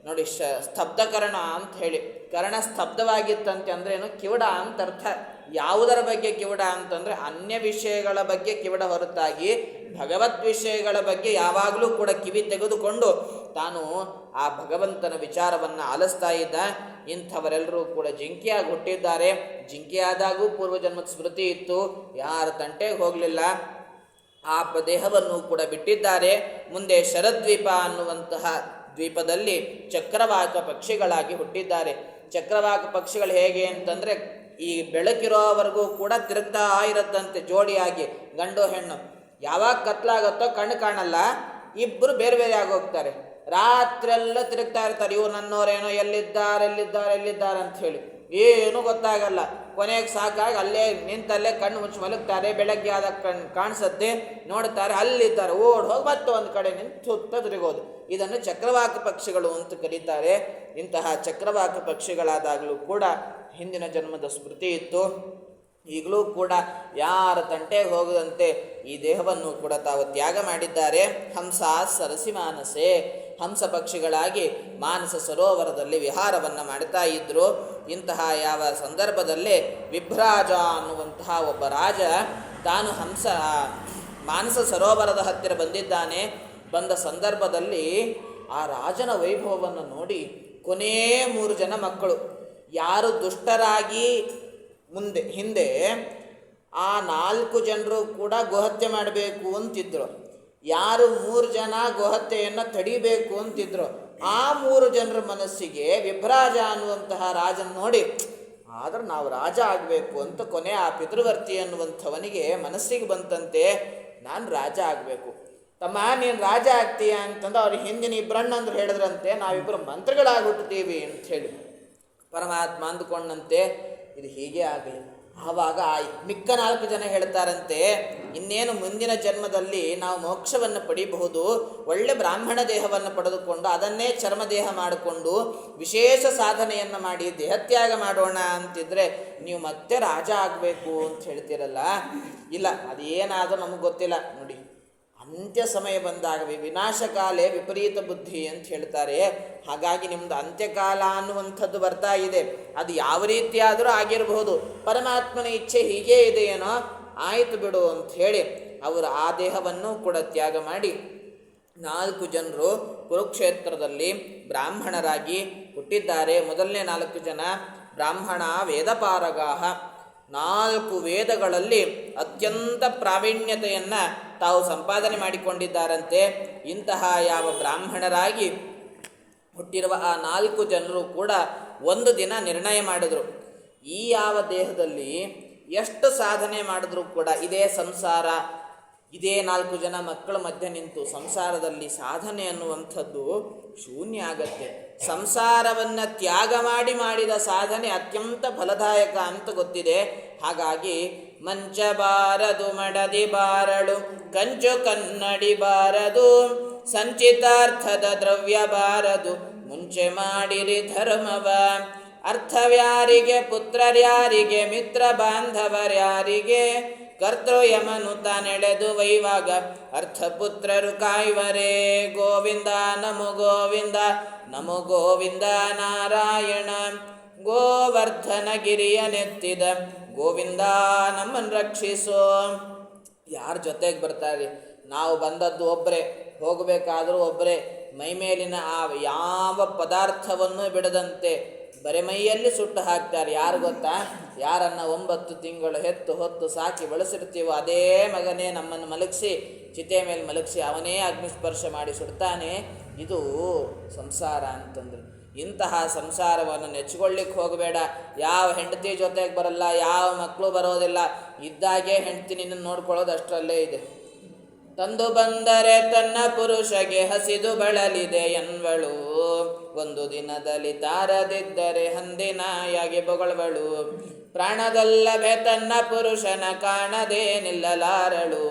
ನೋಡಿ, ಸ್ತಬ್ಧಕರಣ ಅಂತ ಹೇಳಿ, ಕರ್ಣ ಸ್ತಬ್ಧವಾಗಿತ್ತಂತೆ ಅಂದರೆ ಏನು? ಕಿವುಡ ಅಂತ ಅರ್ಥ. ಯಾವುದರ ಬಗ್ಗೆ ಕಿವುಡ ಅಂತಂದರೆ ಅನ್ಯ ವಿಷಯಗಳ ಬಗ್ಗೆ ಕಿವುಡ ಹೊರತಾಗಿ ಭಗವದ್ ವಿಷಯಗಳ ಬಗ್ಗೆ ಯಾವಾಗಲೂ ಕೂಡ ಕಿವಿ ತೆಗೆದುಕೊಂಡು ತಾನು ಆ ಭಗವಂತನ ವಿಚಾರವನ್ನು ಆಲಿಸ್ತಾ ಇದ್ದ. ಇಂಥವರೆಲ್ಲರೂ ಕೂಡ ಜಿಂಕೆಯಾಗಿ ಹುಟ್ಟಿದ್ದಾರೆ. ಜಿಂಕೆಯಾದಾಗೂ ಪೂರ್ವಜನ್ಮದ ಸ್ಮೃತಿ ಇತ್ತು, ಯಾರ ತಂಟೆಗೆ ಹೋಗಲಿಲ್ಲ, ಆ ದೇಹವನ್ನು ಕೂಡ ಬಿಟ್ಟಿದ್ದಾರೆ. ಮುಂದೆ ಶರದ್ವೀಪ ಅನ್ನುವಂತಹ ದ್ವೀಪದಲ್ಲಿ ಚಕ್ರವಾಕ ಪಕ್ಷಿಗಳಾಗಿ ಹುಟ್ಟಿದ್ದಾರೆ. ಚಕ್ರವಾಕ ಪಕ್ಷಿಗಳು ಹೇಗೆ ಅಂತಂದರೆ, ಈ ಬೆಳಕಿರೋವರೆಗೂ ಕೂಡ ತಿರುಗ್ತಾ ಇರತ್ತಂತೆ ಜೋಡಿಯಾಗಿ, ಗಂಡು ಹೆಣ್ಣು. ಯಾವಾಗ ಕತ್ಲಾಗತ್ತೋ ಕಣ್ಣು ಕಾಣಲ್ಲ, ಇಬ್ಬರು ಬೇರೆ ಬೇರೆ ಆಗೋಗ್ತಾರೆ. ರಾತ್ರಿಯೆಲ್ಲ ತಿರುಗ್ತಾ ಇರ್ತಾರೆ, ಇವು ನನ್ನೋರೇನೋ ಎಲ್ಲಿದ್ದಾರೆ ಅಂತ ಹೇಳಿ ಏನೂ ಗೊತ್ತಾಗಲ್ಲ. ಕೊನೆಗೆ ಸಾಕಾಗಿ ಅಲ್ಲೇ ನಿಂತಲ್ಲೇ ಕಣ್ಣು ಮುಚ್ಚಿ ಮಲಗ್ತಾರೆ. ಬೆಳಗ್ಗೆ ಆದ ಕಾಣಿಸುತ್ತೆ, ನೋಡ್ತಾರೆ, ಅಲ್ಲಿದ್ದಾರೆ, ಓಡ್ ಹೋಗಿ ಮತ್ತೆ ಒಂದು ಕಡೆ ನಿಂತು ಸುತ್ತ ತಿರುಗೋದು. ಇದನ್ನು ಚಕ್ರವಾಕ ಪಕ್ಷಿಗಳು ಅಂತ ಕರೀತಾರೆ. ಇಂತಹ ಚಕ್ರವಾಕ ಪಕ್ಷಿಗಳಾದಾಗಲೂ ಕೂಡ ಹಿಂದಿನ ಜನ್ಮದ ಸ್ಮೃತಿ ಇತ್ತು. ಈಗಲೂ ಕೂಡ ಯಾರ ತಂಟೆಗೆ ಹೋಗದಂತೆ ಈ ದೇಹವನ್ನು ಕೂಡ ತಾವು ತ್ಯಾಗ ಮಾಡಿದ್ದಾರೆ. ಹಂಸ ಸರಸಿ ಮಾನಸೆ, ಹಂಸ ಪಕ್ಷಿಗಳಾಗಿ ಮಾನಸ ಸರೋವರದಲ್ಲಿ ವಿಹಾರವನ್ನು ಮಾಡ್ತಾ ಇದ್ದರು. ಇಂತಹ ಯಾವ ಸಂದರ್ಭದಲ್ಲೇ ವಿಭ್ರಾಜ ಅನ್ನುವಂತಹ ಒಬ್ಬ ರಾಜ ತಾನು ಮಾನಸ ಸರೋವರದ ಹತ್ತಿರ ಬಂದಿದ್ದಾನೆ. ಬಂದ ಸಂದರ್ಭದಲ್ಲಿ ಆ ರಾಜನ ವೈಭವವನ್ನು ನೋಡಿ ಕೊನೇ 3 ಜನ ಮಕ್ಕಳು, ಯಾರು ದುಷ್ಟರಾಗಿ ಹಿಂದೆ ಆ 4 ಜನರು ಕೂಡ ಗೋಹತ್ಯೆ ಮಾಡಬೇಕು ಅಂತಿದ್ರು, ಯಾರು 3 ಜನ ಗೋಹತ್ಯೆಯನ್ನು ತಡಿಬೇಕು ಅಂತಿದ್ರು, ಆ 3 ಜನರ ಮನಸ್ಸಿಗೆ ವಿಭ್ರಾಜ ಅನ್ನುವಂತಹ ರಾಜನ ನೋಡಿ, ಆದ್ರೆ ನಾವು ರಾಜ ಆಗಬೇಕು ಅಂತ ಕೊನೆ ಆ ಪಿತೃವರ್ತಿ ಅನ್ನುವಂಥವನಿಗೆ ಮನಸ್ಸಿಗೆ ಬಂತಂತೆ, ನಾನು ರಾಜ ಆಗಬೇಕು. ತಮ್ಮ, ನೀನು ರಾಜ ಆಗ್ತೀಯ ಅಂತಂದು ಅವ್ರಿಗೆ ಹಿಂದಿನ ಇಬ್ಬರಣ್ಣಂದ್ರು ಹೇಳಿದ್ರಂತೆ, ನಾವಿಬ್ಬರು ಮಂತ್ರಿಗಳಾಗಿ ಹುಟ್ಟುತ್ತೀವಿ ಅಂಥೇಳಿ. ಪರಮಾತ್ಮ ಅಂದುಕೊಂಡಂತೆ ಇದು ಹೀಗೆ ಆಗಲಿ, ಆವಾಗ ಮಿಕ್ಕ 4 ಜನ ಹೇಳ್ತಾರಂತೆ, ಇನ್ನೇನು ಮುಂದಿನ ಜನ್ಮದಲ್ಲಿ ನಾವು ಮೋಕ್ಷವನ್ನು ಪಡಿಬಹುದು, ಒಳ್ಳೆ ಬ್ರಾಹ್ಮಣ ದೇಹವನ್ನು ಪಡೆದುಕೊಂಡು ಅದನ್ನೇ ಚರ್ಮದೇಹ ಮಾಡಿಕೊಂಡು ವಿಶೇಷ ಸಾಧನೆಯನ್ನು ಮಾಡಿ ದೇಹತ್ಯಾಗ ಮಾಡೋಣ ಅಂತಿದ್ರೆ ನೀವು ಮತ್ತೆ ರಾಜ ಆಗಬೇಕು ಅಂತ ಹೇಳ್ತೀರಲ್ಲ. ಇಲ್ಲ, ಅದೇನಾದರೂ ನಮಗೆ ಗೊತ್ತಿಲ್ಲ ನೋಡಿ. ಅಂತ್ಯ ಸಮಯ ಬಂದಾಗ ವಿನಾಶಕಾಲೇ ವಿಪರೀತ ಬುದ್ಧಿ ಅಂತ ಹೇಳ್ತಾರೆ. ಹಾಗಾಗಿ ನಿಮ್ಮದು ಅಂತ್ಯಕಾಲ ಅನ್ನುವಂಥದ್ದು ಬರ್ತಾ ಇದೆ. ಅದು ಯಾವ ರೀತಿಯಾದರೂ ಆಗಿರಬಹುದು, ಪರಮಾತ್ಮನ ಇಚ್ಛೆ ಹೀಗೇ ಇದೆಯೇನೋ, ಆಯಿತು ಬಿಡು ಅಂತ ಹೇಳಿ ಅವರು ಆ ದೇಹವನ್ನು ಕೂಡ ತ್ಯಾಗ ಮಾಡಿ 4 ಜನರು ಕುರುಕ್ಷೇತ್ರದಲ್ಲಿ ಬ್ರಾಹ್ಮಣರಾಗಿ ಹುಟ್ಟಿದ್ದಾರೆ. ಮೊದಲನೇ 4 ಜನ ಬ್ರಾಹ್ಮಣ ವೇದಪಾರಗಾಹ, 4 ವೇದಗಳಲ್ಲಿ ಅತ್ಯಂತ ಪ್ರಾವೀಣ್ಯತೆಯನ್ನು ತಾವು ಸಂಪಾದನೆ ಮಾಡಿಕೊಂಡಿದ್ದಾರಂತೆ. ಇಂತಹ ಯಾವ ಬ್ರಾಹ್ಮಣರಾಗಿ ಹುಟ್ಟಿರುವ ಆ 4 ಜನರು ಕೂಡ ಒಂದು ದಿನ ನಿರ್ಣಯ ಮಾಡಿದರು, ಈ ಯಾವ ದೇಹದಲ್ಲಿ ಎಷ್ಟು ಸಾಧನೆ ಮಾಡಿದ್ರೂ ಕೂಡ ಇದೇ ಸಂಸಾರ, ಇದೇ 4 ಜನ ಮಕ್ಕಳ ಮಧ್ಯೆ ನಿಂತು ಸಂಸಾರದಲ್ಲಿ ಸಾಧನೆ ಅನ್ನುವಂಥದ್ದು ಶೂನ್ಯ ಆಗತ್ತೆ. ಸಂಸಾರವನ್ನು ತ್ಯಾಗ ಮಾಡಿದ ಸಾಧನೆ ಅತ್ಯಂತ ಫಲದಾಯಕ ಅಂತ ಗೊತ್ತಿದೆ. ಹಾಗಾಗಿ ಮಂಚ ಬಾರದು ಮಡದಿ ಬಾರಳು, ಕಂಚು ಕನ್ನಡಿ ಬಾರದು, ಸಂಚಿತಾರ್ಥದ ದ್ರವ್ಯ ಬಾರದು, ಮುಂಚೆ ಮಾಡಿರಿ ಧರ್ಮವ, ಅರ್ಥವ್ಯಾರಿಗೆ ಪುತ್ರರ್ಯಾರಿಗೆ ಮಿತ್ರ ಬಾಂಧವರ್ಯಾರಿಗೆ, ಕರ್ತೃಯಮನು ತಾನೆಳೆದು ವೈವಾಗ ಅರ್ಥಪುತ್ರರು ಕಾಯುವರೇ. ಗೋವಿಂದ ನಮೋ ಗೋವಿಂದ, ನಮೋ ಗೋವಿಂದ ನಾರಾಯಣ, ಗೋವರ್ಧನ ಗಿರಿಯ ನೆತ್ತಿದ ಗೋವಿಂದ ನಮ್ಮನ್ನು ರಕ್ಷಿಸೋ. ಯಾರ ಜೊತೆಗೆ ಬರ್ತಾರೆ? ನಾವು ಬಂದದ್ದು ಒಬ್ಬರೇ, ಹೋಗಬೇಕಾದರೂ ಒಬ್ಬರೇ. ಮೈಮೇಲಿನ ಆ ಯಾವ ಪದಾರ್ಥವನ್ನು ಬಿಡದಂತೆ ಬರೆಮೈಯಲ್ಲಿ ಸುಟ್ಟು ಹಾಕ್ತಾರೆ. ಯಾರು ಗೊತ್ತಾ? ಯಾರನ್ನು 9 ತಿಂಗಳು ಹೆತ್ತು ಹೊತ್ತು ಸಾಕಿ ಬೆಳೆಸಿರ್ತೀವೋ ಅದೇ ಮಗನೇ ನಮ್ಮನ್ನು ಮಲಗಿಸಿ ಚಿತೆ ಮೇಲೆ ಮಲಗಿಸಿ ಅವನೇ ಅಗ್ನಿಸ್ಪರ್ಶ ಮಾಡಿ ಸುಡ್ತಾನೆ. ಇದು ಸಂಸಾರ ಅಂತಂದ್ರೆ. ಇಂತಹ ಸಂಸಾರವನ್ನು ನೆಚ್ಚಿಕೊಳ್ಳಿಕ್ಕೆ ಹೋಗಬೇಡ. ಯಾವ ಹೆಂಡತಿ ಜೊತೆಗೆ ಬರಲ್ಲ, ಯಾವ ಮಕ್ಕಳು ಬರೋದಿಲ್ಲ. ಇದ್ದಾಗೆ ಹೆಂಡತಿ ನಿನ್ನನ್ನು ನೋಡ್ಕೊಳ್ಳೋದು ಅಷ್ಟರಲ್ಲೇ ಇದೆ. ತಂದು ಬಂದರೆ ತನ್ನ ಪುರುಷಗೆ ಹಸಿದು ಬಳಲಿದೆ ಎನ್ವಳು, ಒಂದು ದಿನದಲ್ಲಿ ತಾರದಿದ್ದರೆ ಹಂದಿನಾಯಾಗಿ ಬೊಗಳವಳು, ಪ್ರಾಣದಲ್ಲವೇ ತನ್ನ ಪುರುಷನ ಕಾಣದೆ ನಿಲ್ಲಲಾರಳು,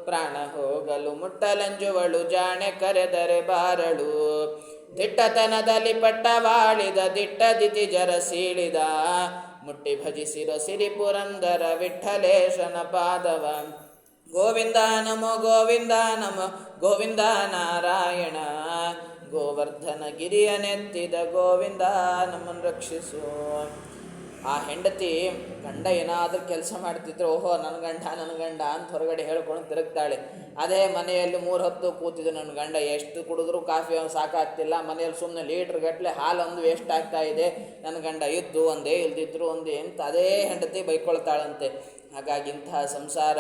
ಪ್ರಾಣ ಹೋಗಲು ಮುಟ್ಟಲಂಜುವಳು, ಜಾಣೆ ಕರೆದರೆ ಬಾರಳು, ದಿಟ್ಟತನದಲ್ಲಿ ಪಟ್ಟವಾಳಿದ ದಿಟ್ಟ ದಿತಿ ಜರ ಸೀಳಿದ, ಮುಟ್ಟಿ ಭಜಿಸಿರೋ ಸಿರಿ ಪುರಂದರ ವಿಠಲೇಶನ ಪಾದವ. ಗೋವಿಂದ ನಮೋ ಗೋವಿಂದ ನಮೋ ಗೋವಿಂದ ನಾರಾಯಣ, ಗೋವರ್ಧನ ಗಿರಿಯ ನೆತ್ತಿದ ಗೋವಿಂದ ನಮ್ಮನ್ನು ರಕ್ಷಿಸು. ಆ ಹೆಂಡತಿ ಗಂಡ ಏನಾದರೂ ಕೆಲಸ ಮಾಡ್ತಿದ್ರೆ ಓಹೋ ನನ್ನ ಗಂಡ ಅಂತ ಹೊರಗಡೆ ಹೇಳ್ಕೊಂಡು ತಿರುಗ್ತಾಳೆ. ಅದೇ ಮನೆಯಲ್ಲಿ 3 ಹೊತ್ತು ಕೂತಿದ್ದು ನನ್ನ ಗಂಡ ಎಷ್ಟು ಕುಡಿದ್ರೂ ಕಾಫಿ ಸಾಕಾಗ್ತಿಲ್ಲ, ಮನೆಯಲ್ಲಿ ಸುಮ್ಮನೆ ಲೀಟ್ರ್ ಗಟ್ಟಲೆ ಹಾಲೊಂದು ವೇಸ್ಟ್ ಆಗ್ತಾ ಇದೆ, ನನ್ನ ಗಂಡ ಇದ್ದು ಒಂದೇ ಇಲ್ದಿದ್ರು ಒಂದೇ ಅಂತ ಅದೇ ಹೆಂಡತಿ ಬೈಕೊಳ್ತಾಳಂತೆ. ಹಾಗಾಗಿ ಇಂತಹ ಸಂಸಾರ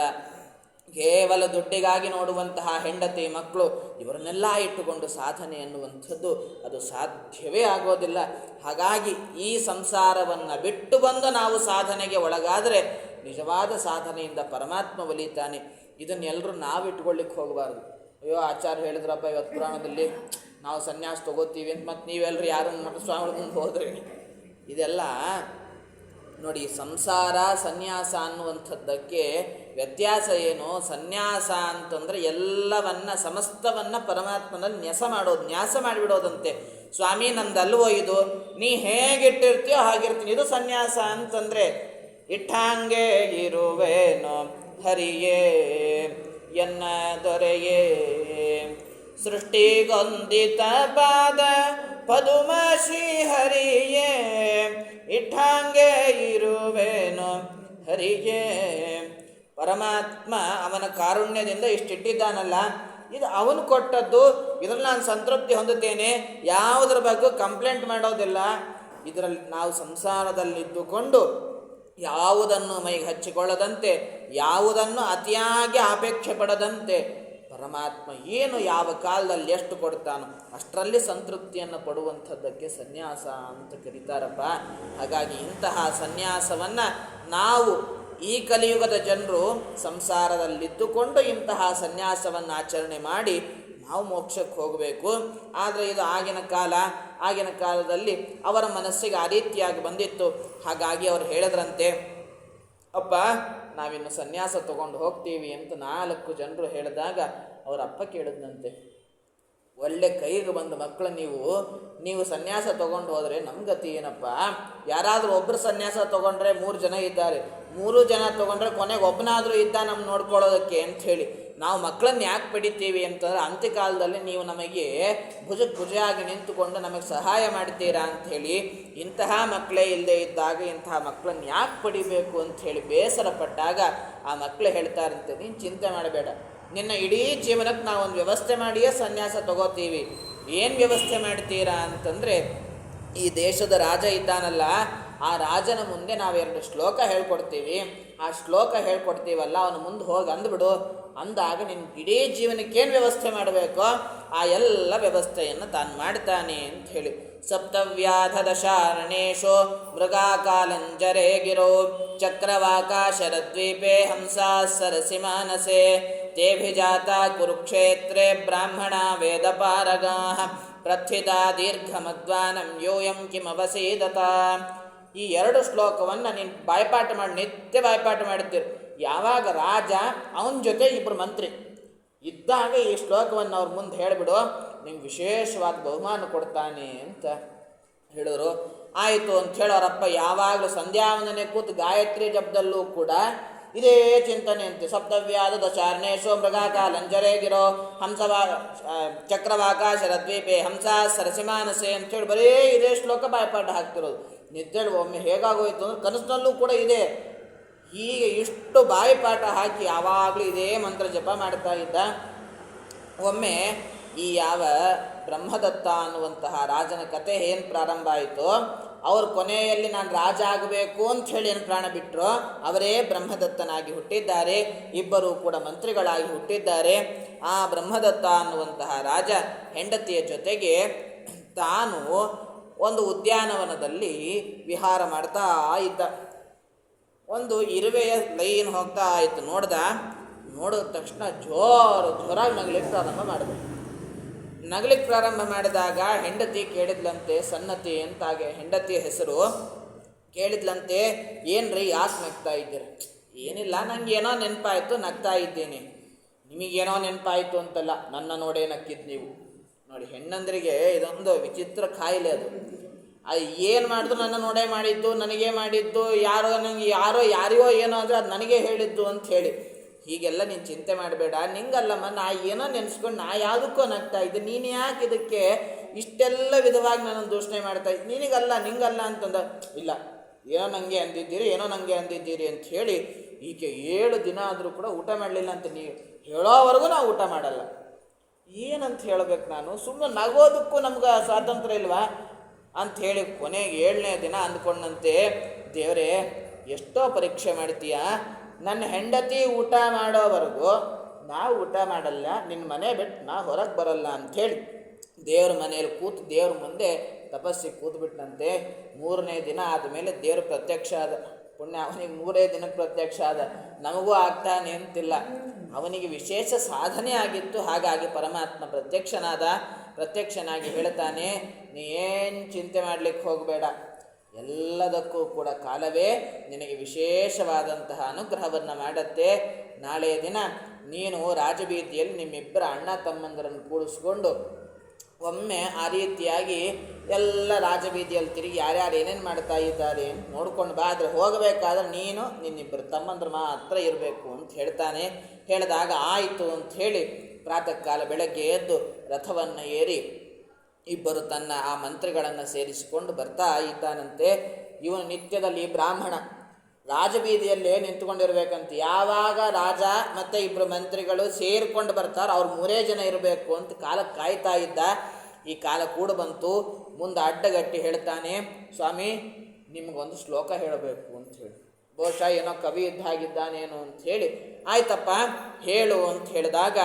ಕೇವಲ ದುಡ್ಡಿಗಾಗಿ ನೋಡುವಂತಹ ಹೆಂಡತಿ ಮಕ್ಕಳು ಇವರನ್ನೆಲ್ಲ ಇಟ್ಟುಕೊಂಡು ಸಾಧನೆ ಎನ್ನುವಂಥದ್ದು ಅದು ಸಾಧ್ಯವೇ ಆಗೋದಿಲ್ಲ. ಹಾಗಾಗಿ ಈ ಸಂಸಾರವನ್ನು ಬಿಟ್ಟು ಬಂದು ನಾವು ಸಾಧನೆಗೆ ಒಳಗಾದರೆ ನಿಜವಾದ ಸಾಧನೆಯಿಂದ ಪರಮಾತ್ಮ ಒಲಿತಾನೆ. ಇದನ್ನೆಲ್ಲರೂ ನಾವು ಇಟ್ಕೊಳ್ಳಿಕ್ಕೆ ಹೋಗಬಾರ್ದು. ಅಯ್ಯೋ ಆಚಾರ್ಯ ಹೇಳಿದ್ರಪ್ಪ ಇವತ್ತು ಪುರಾಣದಲ್ಲಿ ನಾವು ಸನ್ಯಾಸ ತಗೋತೀವಿ ಅಂತ, ಮತ್ತು ನೀವೆಲ್ಲರೂ ಯಾರನ್ನು ಮಠ ಸ್ವಾಮಿಗಳ ಮುಂದೆ ಹೋದ್ರಿ. ಇದೆಲ್ಲ ನೋಡಿ, ಸಂಸಾರ ಸನ್ಯಾಸ ಅನ್ನುವಂಥದ್ದಕ್ಕೆ ವ್ಯತ್ಯಾಸ ಏನು? ಸನ್ಯಾಸ ಅಂತಂದರೆ ಎಲ್ಲವನ್ನ ಸಮಸ್ತವನ್ನು ಪರಮಾತ್ಮನಲ್ಲಿ ನ್ಯಾಸ ಮಾಡಿಬಿಡೋದಂತೆ. ಸ್ವಾಮಿ ನಂದಲ್ವೋ ಇದು, ನೀ ಹೇಗಿಟ್ಟಿರ್ತೀಯೋ ಹಾಗಿರ್ತೀನಿ, ಇದು ಸನ್ಯಾಸ ಅಂತಂದರೆ. ಇಟ್ಟಾಂಗೆ ಇರುವೇನೋ ಹರಿಯೇ ಎನ್ನ ದೊರೆಯೇ, ಸೃಷ್ಟಿಗೊಂದಿತ ಪಾದ ಪದುಮ ಶ್ರೀ ಹರಿಯೇ, ಇಟ್ಟಾಂಗೆ ಇರುವೇನೋ ಹರಿಯೇ. ಪರಮಾತ್ಮ ಅವನ ಕಾರುಣ್ಯದಿಂದ ಇಷ್ಟಿಟ್ಟಿದ್ದಾನಲ್ಲ, ಇದು ಅವನು ಕೊಟ್ಟದ್ದು, ಇದರಲ್ಲಿ ನಾನು ಸಂತೃಪ್ತಿ ಹೊಂದುತ್ತೇನೆ, ಯಾವುದರ ಬಗ್ಗೆ ಕಂಪ್ಲೇಂಟ್ ಮಾಡೋದಿಲ್ಲ. ಇದರಲ್ಲಿ ನಾವು ಸಂಸಾರದಲ್ಲಿದ್ದುಕೊಂಡು ಯಾವುದನ್ನು ಮೈಗೆ ಹಚ್ಚಿಕೊಳ್ಳದಂತೆ, ಯಾವುದನ್ನು ಅತಿಯಾಗಿ ಅಪೇಕ್ಷೆ ಪಡದಂತೆ ಪರಮಾತ್ಮ ಏನು ಯಾವ ಕಾಲದಲ್ಲಿ ಎಷ್ಟು ಕೊಡ್ತಾನೋ ಅಷ್ಟರಲ್ಲಿ ಸಂತೃಪ್ತಿಯನ್ನು ಪಡುವಂಥದ್ದಕ್ಕೆ ಸನ್ಯಾಸ ಅಂತ ಕರೀತಾರಪ್ಪ. ಹಾಗಾಗಿ ಇಂತಹ ಸನ್ಯಾಸವನ್ನು ನಾವು ಈ ಕಲಿಯುಗದ ಜನರು ಸಂಸಾರದಲ್ಲಿದ್ದುಕೊಂಡು ಇಂತಹ ಸನ್ಯಾಸವನ್ನು ಆಚರಣೆ ಮಾಡಿ ನಾವು ಮೋಕ್ಷಕ್ಕೆ ಹೋಗಬೇಕು. ಆದರೆ ಇದು ಆಗಿನ ಕಾಲದಲ್ಲಿ ಅವರ ಮನಸ್ಸಿಗೆ ಆ ರೀತಿಯಾಗಿ ಬಂದಿತ್ತು. ಹಾಗಾಗಿ ಅವರು ಹೇಳಿದ್ರಂತೆ, ಅಪ್ಪ ನಾವಿನ್ನು ಸನ್ಯಾಸ ತಗೊಂಡು ಹೋಗ್ತೀವಿ ಅಂತ 4 ಜನರು ಹೇಳಿದಾಗ ಅವರ ಅಪ್ಪ ಕೇಳಿದ್ನಂತೆ, ಒಳ್ಳೆ ಕೈಗೆ ಬಂದ ಮಕ್ಕಳು ನೀವು ಸನ್ಯಾಸ ತಗೊಂಡು ಹೋದರೆ ನಮ್ಮ ಗತಿ ಏನಪ್ಪ? ಯಾರಾದರೂ ಒಬ್ಬರು ಸನ್ಯಾಸ ತೊಗೊಂಡ್ರೆ 3 ಜನ ಇದ್ದಾರೆ, 3 ಜನ ತೊಗೊಂಡ್ರೆ ಕೊನೆಗೆ ಒಬ್ಬನಾದರೂ ಇದ್ದ ನಮ್ಮ ನೋಡ್ಕೊಳ್ಳೋದಕ್ಕೆ ಅಂಥೇಳಿ ನಾವು ಮಕ್ಕಳನ್ನ ಯಾಕೆ ಪಡಿತೀವಿ ಅಂತಂದ್ರೆ ಅಂತ್ಯಕಾಲದಲ್ಲಿ ನೀವು ನಮಗೆ ಭುಜಕ್ಕೆ ಭುಜಾಗಿ ನಿಂತುಕೊಂಡು ನಮಗೆ ಸಹಾಯ ಮಾಡ್ತೀರಾ ಅಂಥೇಳಿ ಇಂತಹ ಮಕ್ಕಳೇ ಇಲ್ಲದೆ ಇದ್ದಾಗ ಇಂತಹ ಮಕ್ಕಳನ್ನ ಯಾಕೆ ಪಡಿಬೇಕು ಅಂಥೇಳಿ ಬೇಸರ ಪಟ್ಟಾಗ ಆ ಮಕ್ಕಳು ಹೇಳ್ತಾರಂತೆ, ನೀನು ಚಿಂತೆ ಮಾಡಬೇಡ, ನಿನ್ನ ಇಡೀ ಜೀವನಕ್ಕೆ ನಾವೊಂದು ವ್ಯವಸ್ಥೆ ಮಾಡಿಯೇ ಸನ್ಯಾಸ ತಗೋತೀವಿ. ಏನು ವ್ಯವಸ್ಥೆ ಮಾಡ್ತೀರಾ ಅಂತಂದರೆ, ಈ ದೇಶದ ರಾಜ ಇದ್ದಾನಲ್ಲ, ಆ ರಾಜನ ಮುಂದೆ ನಾವು 2 ಶ್ಲೋಕ ಹೇಳ್ಕೊಡ್ತೀವಿ. ಆ ಶ್ಲೋಕ ಹೇಳ್ಕೊಡ್ತೀವಲ್ಲ, ಅವನು ಮುಂದೆ ಹೋಗಿ ಅಂದ್ಬಿಡು. ಅಂದಾಗ ನಿನ್ನ ಇಡೀ ಜೀವನಕ್ಕೇನು ವ್ಯವಸ್ಥೆ ಮಾಡಬೇಕೋ ಆ ಎಲ್ಲ ವ್ಯವಸ್ಥೆಯನ್ನು ತಾನು ಮಾಡ್ತಾನೆ ಅಂತ ಹೇಳಿ. ಸಪ್ತವ್ಯಾಧದಶಾರಣೇಶೋ ಮೃಗಾಕಾಲಂಜರೇ ಗಿರೋ ಚಕ್ರವಾಕಾಶರದ್ವೀಪೆ ಹಂಸಾ ಸರಸಿ ಮಾನಸೆ ತೇಭಿಜಾತ ಕುರುಕ್ಷೇತ್ರೇ ಬ್ರಾಹ್ಮಣ ವೇದಪಾರಗಾ ಪ್ರಥಿತಾ ದೀರ್ಘಮದ್ವಾನಂ ಯೋಯಂ ಕಿಮವಸೀದತ. ಈ 2 ಶ್ಲೋಕವನ್ನು ನೀನು ಬಾಯ್ಪಾಠ ಮಾಡಿ, ನಿತ್ಯ ಬಾಯ್ಪಾಠ ಮಾಡ್ತೀರಿ. ಯಾವಾಗ ರಾಜ ಅವನ ಜೊತೆ 2 ಮಂತ್ರಿ ಇದ್ದಾಗ ಈ ಶ್ಲೋಕವನ್ನು ಅವ್ರ ಮುಂದೆ ಹೇಳಿಬಿಡು, ನಿಮ್ಗೆ ವಿಶೇಷವಾದ ಬಹುಮಾನ ಕೊಡ್ತಾನೆ ಅಂತ ಹೇಳಿದ್ರು. ಆಯಿತು ಅಂಥೇಳಿ ಅವರಪ್ಪ ಯಾವಾಗಲೂ ಸಂಧ್ಯಾವಂದನೆ ಕೂತು ಗಾಯತ್ರಿ ಜಪದಲ್ಲೂ ಕೂಡ ಇದೇ ಚಿಂತನೆ ಅಂತೆ. ಸಪ್ತವ್ಯಾದ ದಶಾರ್ಣೇಶೋ ಮೃಗಾಕಾಲಂಜರೇ ಗಿರೋ ಹಂಸವಾ ಚಕ್ರವಾಕಾಶರದ್ವೀಪೆ ಹಂಸಾ ಸರಸಿಮಾನಸೆ ಅಂಥೇಳಿ ಬರೀ ಇದೇ ಶ್ಲೋಕ ಬಾಯ್ಪಾಠ ಹಾಕ್ತಿರೋದು. ನಿದ್ದೇಳಿ ಒಮ್ಮೆ ಹೇಗಾಗೋಯ್ತು ಅಂದ್ರೆ ಕನಸಿನಲ್ಲೂ ಕೂಡ ಇದೆ. ಹೀಗೆ ಇಷ್ಟು ಬಾಯಿಪಾಠ ಹಾಕಿ ಯಾವಾಗಲೂ ಇದೇ ಮಂತ್ರ ಜಪ ಮಾಡ್ತಾ ಇದ್ದ. ಒಮ್ಮೆ ಈ ಯಾವ ಬ್ರಹ್ಮದತ್ತ ಅನ್ನುವಂತಹ ರಾಜನ ಕತೆ ಏನು ಪ್ರಾರಂಭ ಆಯಿತು, ಅವ್ರ ಕೊನೆಯಲ್ಲಿ ನಾನು ರಾಜ ಆಗಬೇಕು ಅಂತ ಹೇಳಿ ಏನು ಪ್ರಾಣ ಬಿಟ್ಟರು, ಅವರೇ ಬ್ರಹ್ಮದತ್ತನಾಗಿ ಹುಟ್ಟಿದ್ದಾರೆ. 2 ಕೂಡ ಮಂತ್ರಿಗಳಾಗಿ ಹುಟ್ಟಿದ್ದಾರೆ. ಆ ಬ್ರಹ್ಮದತ್ತ ಅನ್ನುವಂತಹ ರಾಜ ಹೆಂಡತಿಯ ಜೊತೆಗೆ ತಾನು ಒಂದು ಉದ್ಯಾನವನದಲ್ಲಿ ವಿಹಾರ ಮಾಡ್ತಾ ಇದ್ದ. ಒಂದು ಇರುವೆಯ ಲೈನ್ ಹೋಗ್ತಾ ಆಯಿತು. ನೋಡಿದ ತಕ್ಷಣ ಜೋರಾಗಿ ನಗಲಿಕ್ಕೆ ಪ್ರಾರಂಭ ಮಾಡಿದೆ. ನಗಲಿಕ್ಕೆ ಪ್ರಾರಂಭ ಮಾಡಿದಾಗ ಹೆಂಡತಿ ಕೇಳಿದ್ಲಂತೆ, ಸನ್ನತಿ ಅಂತಾಗೆ ಹೆಂಡತಿಯ ಹೆಸರು. ಕೇಳಿದ್ಲಂತೆ, ಏನ್ರಿ ಯಾಕೆ ನಗ್ತಾ ಇದ್ದೀರಿ? ಏನಿಲ್ಲ, ನನಗೇನೋ ನೆನಪಾಯಿತು ನಗ್ತಾ ಇದ್ದೀನಿ. ನಿಮಗೇನೋ ನೆನಪಾಯಿತು ಅಂತಲ್ಲ, ನನ್ನ ನೋಡೇ ನಕ್ಕಿದ್ದು ನೀವು. ನೋಡಿ, ಹೆಣ್ಣಂದ್ರಿಗೆ ಇದೊಂದು ವಿಚಿತ್ರ ಕಾಯಿಲೆ. ಅದು ಏನು ಮಾಡಿದ್ರು ನನ್ನ ನೋಡೇ ಮಾಡಿದ್ದು, ನನಗೇ ಮಾಡಿದ್ದು, ಯಾರಿಗೋ ಏನೋ ಅಂದರೆ ಅದು ನನಗೇ ಹೇಳಿದ್ದು ಅಂತ ಹೇಳಿ. ಹೀಗೆಲ್ಲ ನೀನು ಚಿಂತೆ ಮಾಡಬೇಡ, ನಿಂಗಲ್ಲಮ್ಮ, ನಾ ಏನೋ ನೆನೆಸ್ಕೊಂಡು ನಾ ಯಾವುದಕ್ಕೋ ನಗ್ತಾ ಇದ್ದೆ, ನೀನು ಯಾಕೆ ಇದಕ್ಕೆ ಇಷ್ಟೆಲ್ಲ ವಿಧವಾಗಿ ನನ್ನನ್ನು ದೂಷಣೆ ಮಾಡ್ತಾ ಇದ್ದೆ, ನಿಂಗಲ್ಲ ಅಂತಂದ. ಇಲ್ಲ, ಏನೋ ನನಗೆ ಅಂದಿದ್ದೀರಿ ಅಂತ ಹೇಳಿ ಈಕೆ 7 ದಿನ ಆದರೂ ಕೂಡ ಊಟ ಮಾಡಲಿಲ್ಲ ಅಂತ. ನೀವು ಹೇಳೋವರೆಗೂ ನಾವು ಊಟ ಮಾಡಲ್ಲ. ಏನಂತ ಹೇಳಬೇಕು ನಾನು? ಸುಮ್ಮನೆ ನಗೋದಕ್ಕೂ ನಮ್ಗೆ ಸ್ವಾತಂತ್ರ್ಯ ಇಲ್ವಾ ಅಂಥೇಳಿ ಕೊನೆಗೆ 7ನೇ ದಿನ ಅಂದ್ಕೊಂಡಂತೆ, ದೇವರೇ ಎಷ್ಟೋ ಪರೀಕ್ಷೆ ಮಾಡ್ತೀಯ, ನನ್ನ ಹೆಂಡತಿ ಊಟ ಮಾಡೋವರೆಗೂ ನಾವು ಊಟ ಮಾಡಲ್ಲ, ನಿನ್ನ ಮನೆ ಬಿಟ್ಟು ನಾ ಹೊರಗೆ ಬರಲ್ಲ ಅಂಥೇಳಿ ದೇವ್ರ ಮನೇಲಿ ಕೂತು ದೇವ್ರ ಮುಂದೆ ತಪಸ್ಸಿಗೆ ಕೂತ್ಬಿಟ್ಟಂತೆ. 3ನೇ ದಿನ ಆದಮೇಲೆ ದೇವರು ಪ್ರತ್ಯಕ್ಷ ಆದ. ಪುಣ್ಯ ಅವನಿಗೆ 3 ದಿನಕ್ಕೆ ಪ್ರತ್ಯಕ್ಷ ಆದ, ನಮಗೂ ಆಗ್ತಾನೆ ಅಂತಿಲ್ಲ. ಅವನಿಗೆ ವಿಶೇಷ ಸಾಧನೆ ಆಗಿತ್ತು. ಹಾಗಾಗಿ ಪರಮಾತ್ಮ ಪ್ರತ್ಯಕ್ಷನಾಗಿ ಹೇಳ್ತಾನೆ, ನೀ ಏನು ಚಿಂತೆ ಮಾಡಲಿಕ್ಕೆ ಹೋಗಬೇಡ, ಎಲ್ಲದಕ್ಕೂ ಕೂಡ ಕಾಲವೇ ನಿನಗೆ ವಿಶೇಷವಾದಂತಹ ಅನುಗ್ರಹವನ್ನು ಮಾಡತ್ತೆ. ನಾಳೆಯ ದಿನ ನೀನು ರಾಜಬೀದಿಯಲ್ಲಿ ನಿಮ್ಮಿಬ್ಬರ ಅಣ್ಣ ತಮ್ಮಂದರನ್ನು ಕೂಡಿಸ್ಕೊಂಡು ಒಮ್ಮೆ ಆ ರೀತಿಯಾಗಿ ಎಲ್ಲ ರಾಜಬೀದಿಯಲ್ಲಿ ತಿರುಗಿ ಯಾರ್ಯಾರು ಏನೇನು ಮಾಡ್ತಾ ಇದ್ದಾರೆ ನೋಡ್ಕೊಂಡು ಬಾ. ಆದರೆ ಹೋಗಬೇಕಾದ್ರೆ ನೀನು ನಿನ್ನಿಬ್ಬರು ತಮ್ಮಂದ್ರು ಮಾತ್ರ ಇರಬೇಕು ಅಂತ ಹೇಳ್ತಾನೆ. ಹೇಳಿದಾಗ ಆಯಿತು ಅಂಥೇಳಿ ಪ್ರಾತಃ ಕಾಲ ಬೆಳಗ್ಗೆ ಎದ್ದು ರಥವನ್ನು ಏರಿ ಇಬ್ಬರು ತನ್ನ ಆ ಮಂತ್ರಿಗಳನ್ನು ಸೇರಿಸಿಕೊಂಡು ಬರ್ತಾ ಇದ್ದಾನಂತೆ. ಇವನು ನಿತ್ಯದಲ್ಲಿ ಬ್ರಾಹ್ಮಣ ರಾಜಬೀದಿಯಲ್ಲೇ ನಿಂತ್ಕೊಂಡಿರ್ಬೇಕಂತ. ಯಾವಾಗ ರಾಜ ಮತ್ತು 2 ಮಂತ್ರಿಗಳು ಸೇರಿಕೊಂಡು ಬರ್ತಾರೆ, ಅವ್ರು 3 ಜನ ಇರಬೇಕು ಅಂತ ಕಾಲಕ್ಕೆ ಕಾಯ್ತಾ ಇದ್ದ. ಈ ಕಾಲ ಕೂಡ ಬಂತು. ಮುಂದೆ ಅಡ್ಡಗಟ್ಟಿ ಹೇಳ್ತಾನೆ, ಸ್ವಾಮಿ ನಿಮಗೊಂದು ಶ್ಲೋಕ ಹೇಳಬೇಕು ಅಂತ ಹೇಳಿ. ಬಹುಶಃ ಏನೋ ಕವಿ ಇದ್ದಾಗಿದ್ದಾನೇನು ಅಂತ ಹೇಳಿ, ಆಯ್ತಪ್ಪ ಹೇಳು ಅಂತ ಹೇಳಿದಾಗ,